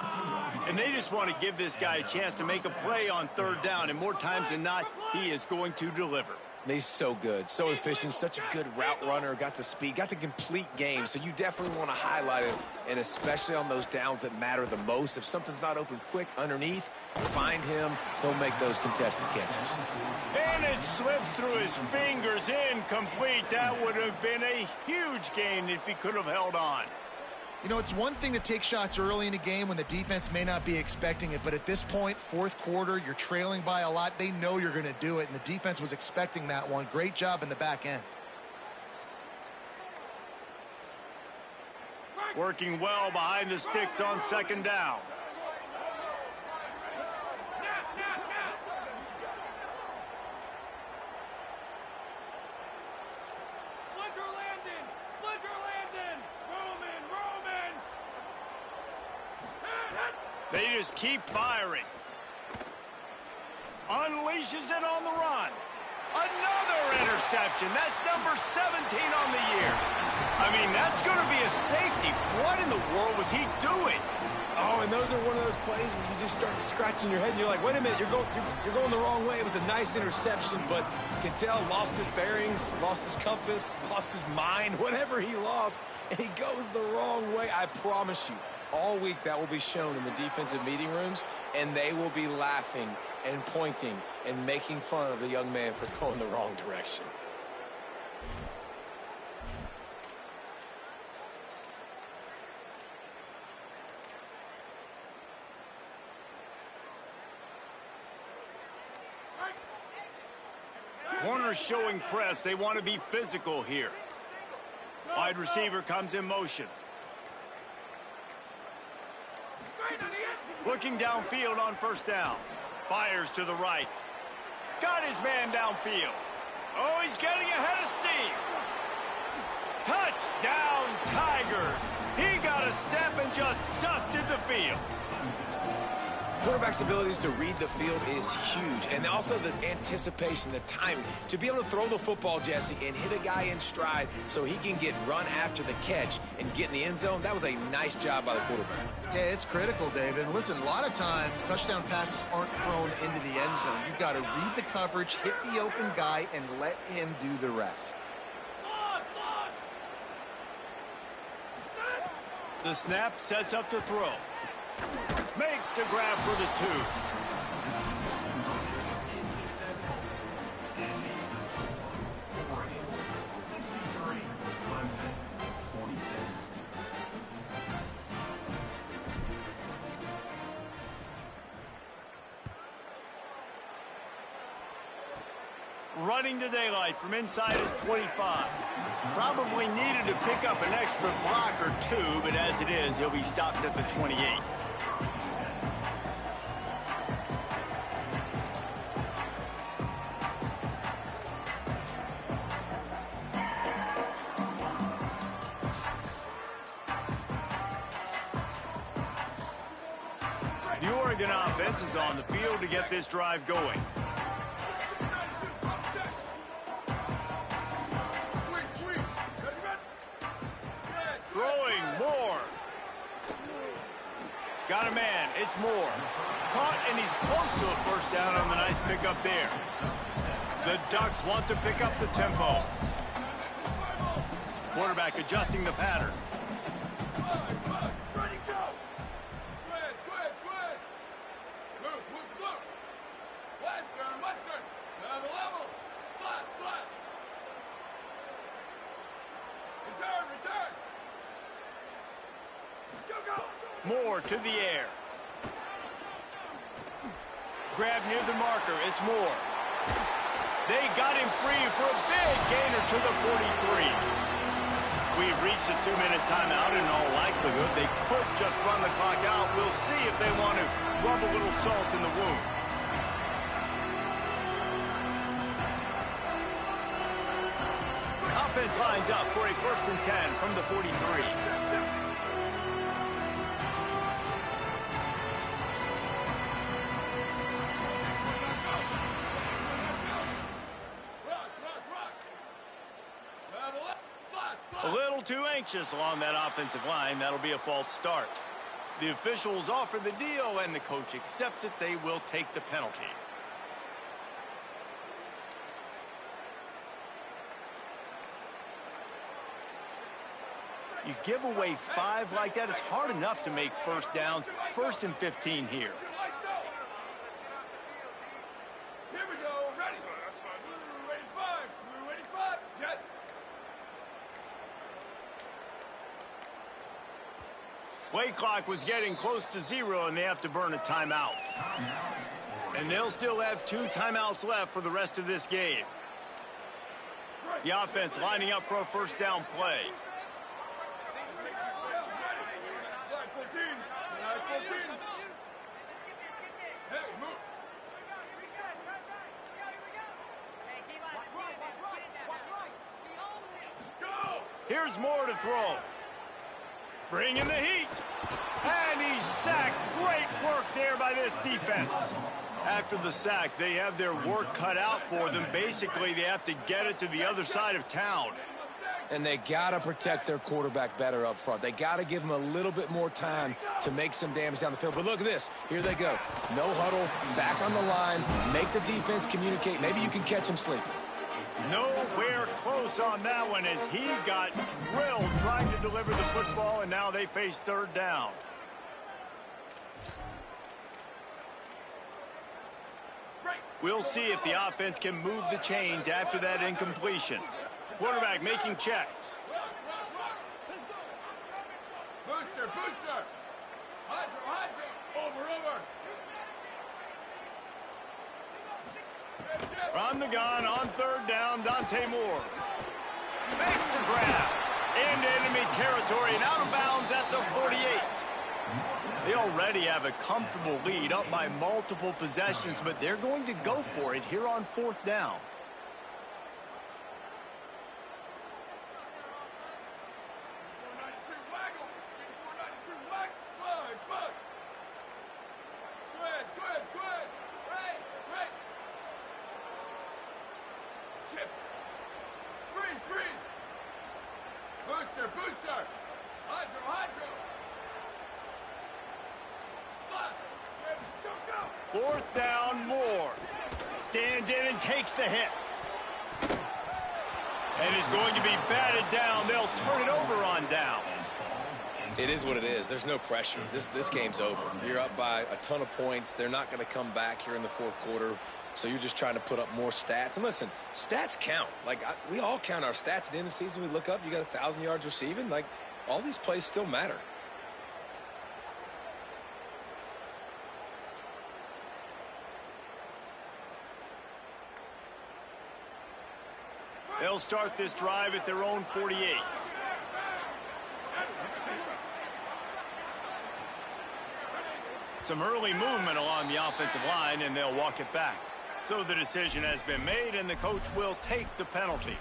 And they just want to give this guy a chance to make a play on third down. And more times than not, he is going to deliver. He's so good, so efficient, such a good route runner, got the speed, got the complete game. So you definitely want to highlight it, and especially on those downs that matter the most. If something's not open quick underneath, find him. He'll make those contested catches. And it slips through his fingers, incomplete. That would have been a huge gain if he could have held on. You know, it's one thing to take shots early in a game when the defense may not be expecting it, but at this point, fourth quarter, you're trailing by a lot. They know you're going to do it, and the defense was expecting that one. Great job in the back end. Working well behind the sticks on second down. They just keep firing. Unleashes it on the run. Another interception. That's number 17 on the year. I mean, that's going to be a safety. What in the world was he doing? Oh, and those are one of those plays where you just start scratching your head and you're like, wait a minute, you're going the wrong way. It was a nice interception, but you can tell lost his bearings, lost his compass, lost his mind, whatever he lost, and he goes the wrong way. I promise you, all week that will be shown in the defensive meeting rooms, and they will be laughing and pointing and making fun of the young man for going the wrong direction. Corners showing press. They want to be physical here. Wide receiver comes in motion. Looking downfield on first down. Fires to the right. Got his man downfield. Oh, he's getting ahead of steam. Touchdown, Tigers. He got a step and just dusted the field. Quarterback's abilities to read the field is huge, and also the anticipation, the timing. To be able to throw the football, Jesse, and hit a guy in stride so he can get run after the catch and get in the end zone, that was a nice job by the quarterback. Yeah, it's critical, David. And listen, a lot of times, touchdown passes aren't thrown into the end zone. You've got to read the coverage, hit the open guy, and let him do the rest. The snap sets up to throw. Makes the grab for the 2. Running to daylight from inside his 25. Probably needed to pick up an extra block or 2, but as it is, he'll be stopped at the 28. The Oregon offense is on the field to get this drive going. Throwing Moore. Got a man. It's Moore. Caught, and he's close to a first down on the nice pickup there. The Ducks want to pick up the tempo. Quarterback adjusting the pattern. Moore to the air. Grab near the marker. It's Moore. They got him free for a big gainer to the 43. We've reached a 2-minute timeout. In all likelihood, they could just run the clock out. We'll see if they want to rub a little salt in the wound. Offense lines up for a 1st and 10 from the 43. A little too anxious along that offensive line. That'll be a false start. The officials offer the deal, and the coach accepts it. They will take the penalty. You give away 5 like that, it's hard enough to make first downs. 1st and 15 here. Here we go. Ready. Ready, 5. Ready, 5. Jet. Play clock was getting close to 0, and they have to burn a timeout. And they'll still have 2 timeouts left for the rest of this game. The offense lining up for a first down play. 14. 14. Hey, move. Go! Here's more to throw. Bring in the heat. And he's sacked. Great work there by this defense. After the sack, they have their work cut out for them. Basically, they have to get it to the other side of town. And they got to protect their quarterback better up front. They got to give him a little bit more time to make some damage down the field. But look at this. Here they go. No huddle, back on the line, make the defense communicate. Maybe you can catch him sleeping. Nowhere close on that one as he got drilled trying to deliver the football, and now they face 3rd down. We'll see if the offense can move the chains after that incompletion. Quarterback making checks. Booster, booster. Hydro. Over. From the gun on 3rd down, Dante Moore. Makes the grab. Into enemy territory and out of bounds at the 48. They already have a comfortable lead up by multiple possessions, but they're going to go for it here on 4th down. Freeze. Booster. Hydro. 4th down, Moore. Stands in and takes the hit. And is going to be batted down. They'll turn it over on downs. It is what it is. There's no pressure. This game's over. You're up by a ton of points. They're not going to come back here in the 4th quarter. So you're just trying to put up more stats. And listen, stats count. We all count our stats. At the end of the season, we look up, you got 1,000 yards receiving. All these plays still matter. They'll start this drive at their own 48. Some early movement along the offensive line, and they'll walk it back. So the decision has been made, and the coach will take the penalty.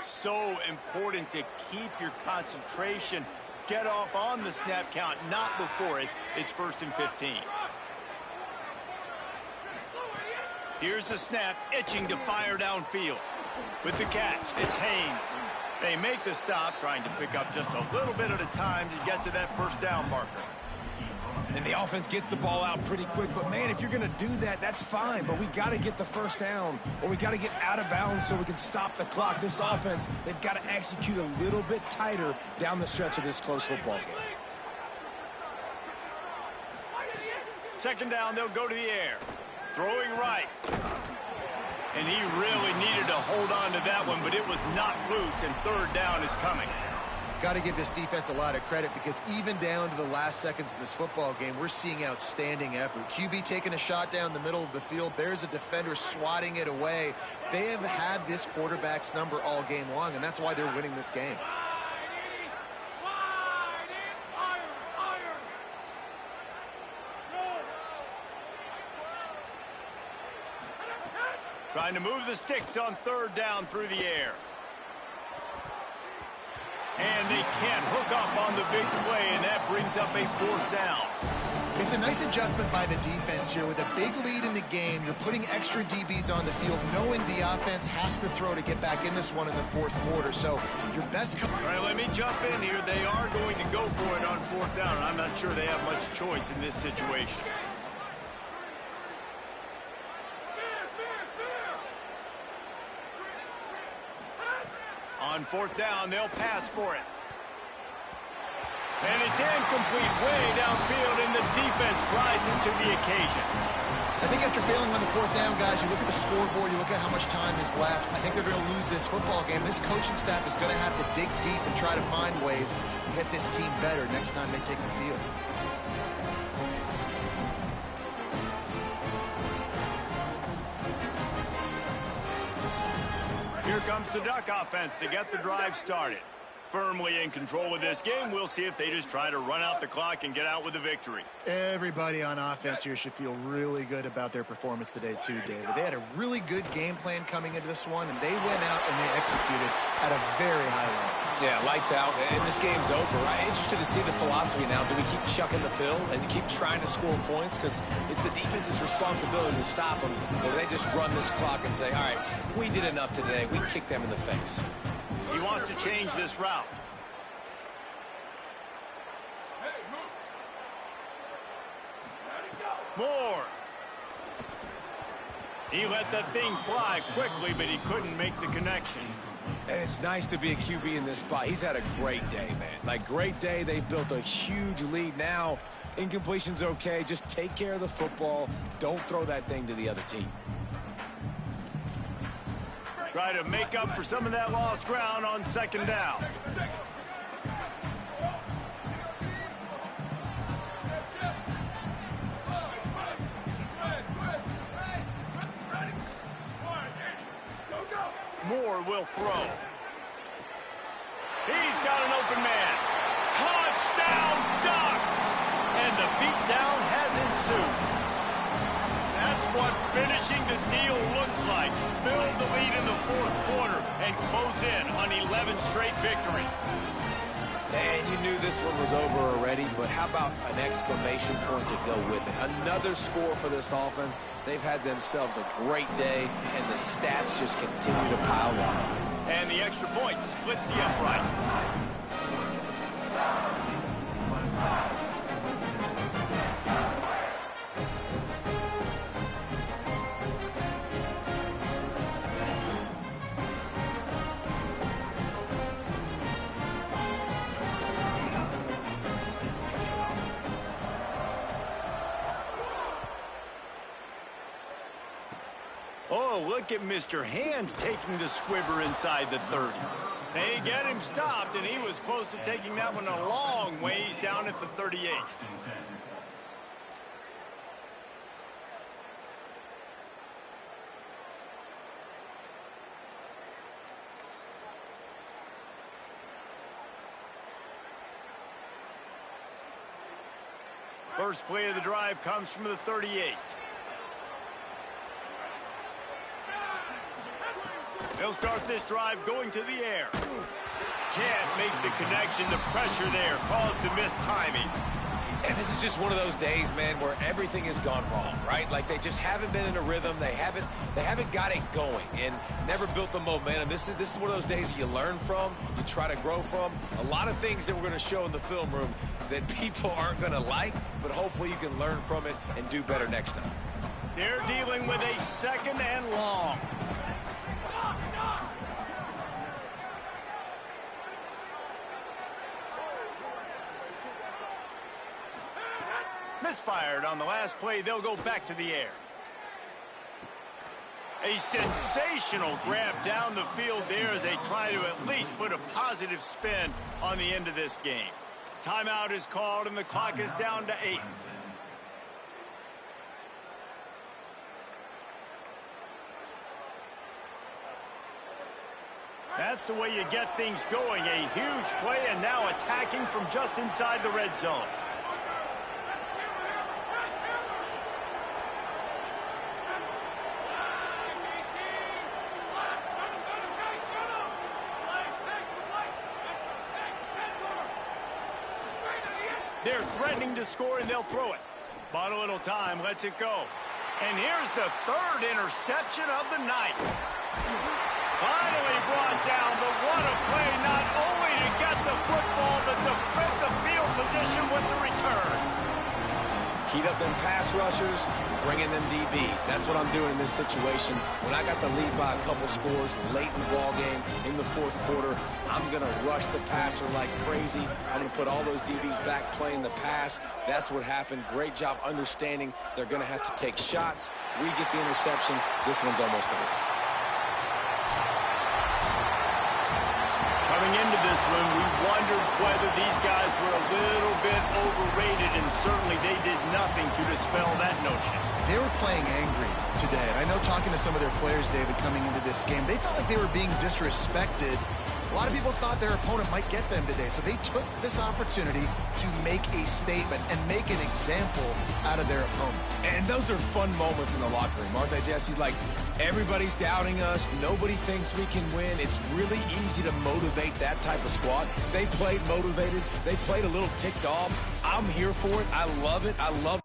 So important to keep your concentration. Get off on the snap count, not before it. It's 1st and 15. Here's the snap, itching to fire downfield. With the catch, it's Haynes. They make the stop, trying to pick up just a little bit at a time to get to that 1st down marker. And the offense gets the ball out pretty quick. But, man, if you're going to do that, that's fine. But we got to get the 1st down, or we got to get out of bounds so we can stop the clock. This offense, they've got to execute a little bit tighter down the stretch of this close football game. 2nd down, they'll go to the air. Throwing right. And he really needed to hold on to that one, but it was not loose, and 3rd down is coming. Got to give this defense a lot of credit, because even down to the last seconds of this football game, we're seeing outstanding effort. QB taking a shot down the middle of the field. There's a defender swatting it away. They have had this quarterback's number all game long, and that's why they're winning this game. Trying to move the sticks on 3rd down through the air. And they can't hook up on the big play, and that brings up a 4th down. It's a nice adjustment by the defense here. With a big lead in the game, you're putting extra DBs on the field, knowing the offense has to throw to get back in this one in the 4th quarter. So your best... All right, let me jump in here. They are going to go for it on 4th down. I'm not sure they have much choice in this situation. On 4th down, they'll pass for it. And it's incomplete way downfield, and the defense rises to the occasion. I think after failing on the 4th down, guys, you look at the scoreboard, you look at how much time is left. I think they're going to lose this football game. This coaching staff is going to have to dig deep and try to find ways to get this team better next time they take the field. Here comes the Duck offense to get the drive started. Firmly in control of this game. We'll see if they just try to run out the clock and get out with a victory. Everybody on offense here should feel really good about their performance today too, David. They had a really good game plan coming into this one, and they went out and they executed at a very high level. Yeah, lights out, and this game's over. I'm interested to see the philosophy now. Do we keep chucking the pill and keep trying to score points? Because it's the defense's responsibility to stop them. Or do they just run this clock and say, all right, we did enough today. We kicked them in the face. He wants to change this route. Moore. He let that thing fly quickly, but he couldn't make the connection. And it's nice to be a QB in this spot. He's had a great day, man. Like, great day. They've built a huge lead now. Incompletion's okay. Just take care of the football. Don't throw that thing to the other team. Try to make up for some of that lost ground on 2nd down. Moore will throw. He's got an open man. Touchdown, Ducks! And the beatdown has ensued. That's what finishing the deal looks like. Build the lead in the 4th quarter and close in on 11 straight victories. And you knew this one was over already, but how about an exclamation point to go with it? Another score for this offense. They've had themselves a great day, and the stats just continue to pile up. And the extra point splits the uprights. Oh, look at Mr. Hands taking the squibber inside the 30. They get him stopped, and he was close to taking that one a long ways down at the 38. First play of the drive comes from the 38. They'll start this drive going to the air. Can't make the connection. The pressure there caused the missed timing. And this is just one of those days, man, where everything has gone wrong, right? Like, they just haven't been in a rhythm. They haven't got it going and never built the momentum. This is one of those days you learn from, you try to grow from. A lot of things that we're going to show in the film room that people aren't going to like, but hopefully you can learn from it and do better next time. They're dealing with a 2nd and long. Misfired on the last play. They'll go back to the air. A sensational grab down the field there as they try to at least put a positive spin on the end of this game. Timeout is called and the clock is down to 8. That's the way you get things going. A huge play and now attacking from just inside the red zone. They're threatening to score, and they'll throw it. Bought a little time, lets it go. And here's the third interception of the night. Finally brought down, but what a play, not only to get the football, but to flip the field position with the return. Heat up them pass rushers, bring in them DBs. That's what I'm doing in this situation. When I got the lead by a couple scores late in the ball game, in the fourth quarter, I'm going to rush the passer like crazy. I'm going to put all those DBs back playing the pass. That's what happened. Great job understanding they're going to have to take shots. We get the interception. This one's almost over. Coming into this one, we wondered whether these guys were a little bit overrated, and certainly they did nothing to dispel that notion. They were playing angry today. And I know talking to some of their players, David, coming into this game, they felt like they were being disrespected. A lot of people thought their opponent might get them today, so they took this opportunity to make a statement and make an example out of their opponent. And those are fun moments in the locker room, aren't they, Jesse? Like, everybody's doubting us. Nobody thinks we can win. It's really easy to motivate that type of squad. They played motivated. They played a little ticked off. I'm here for it. I love it. I love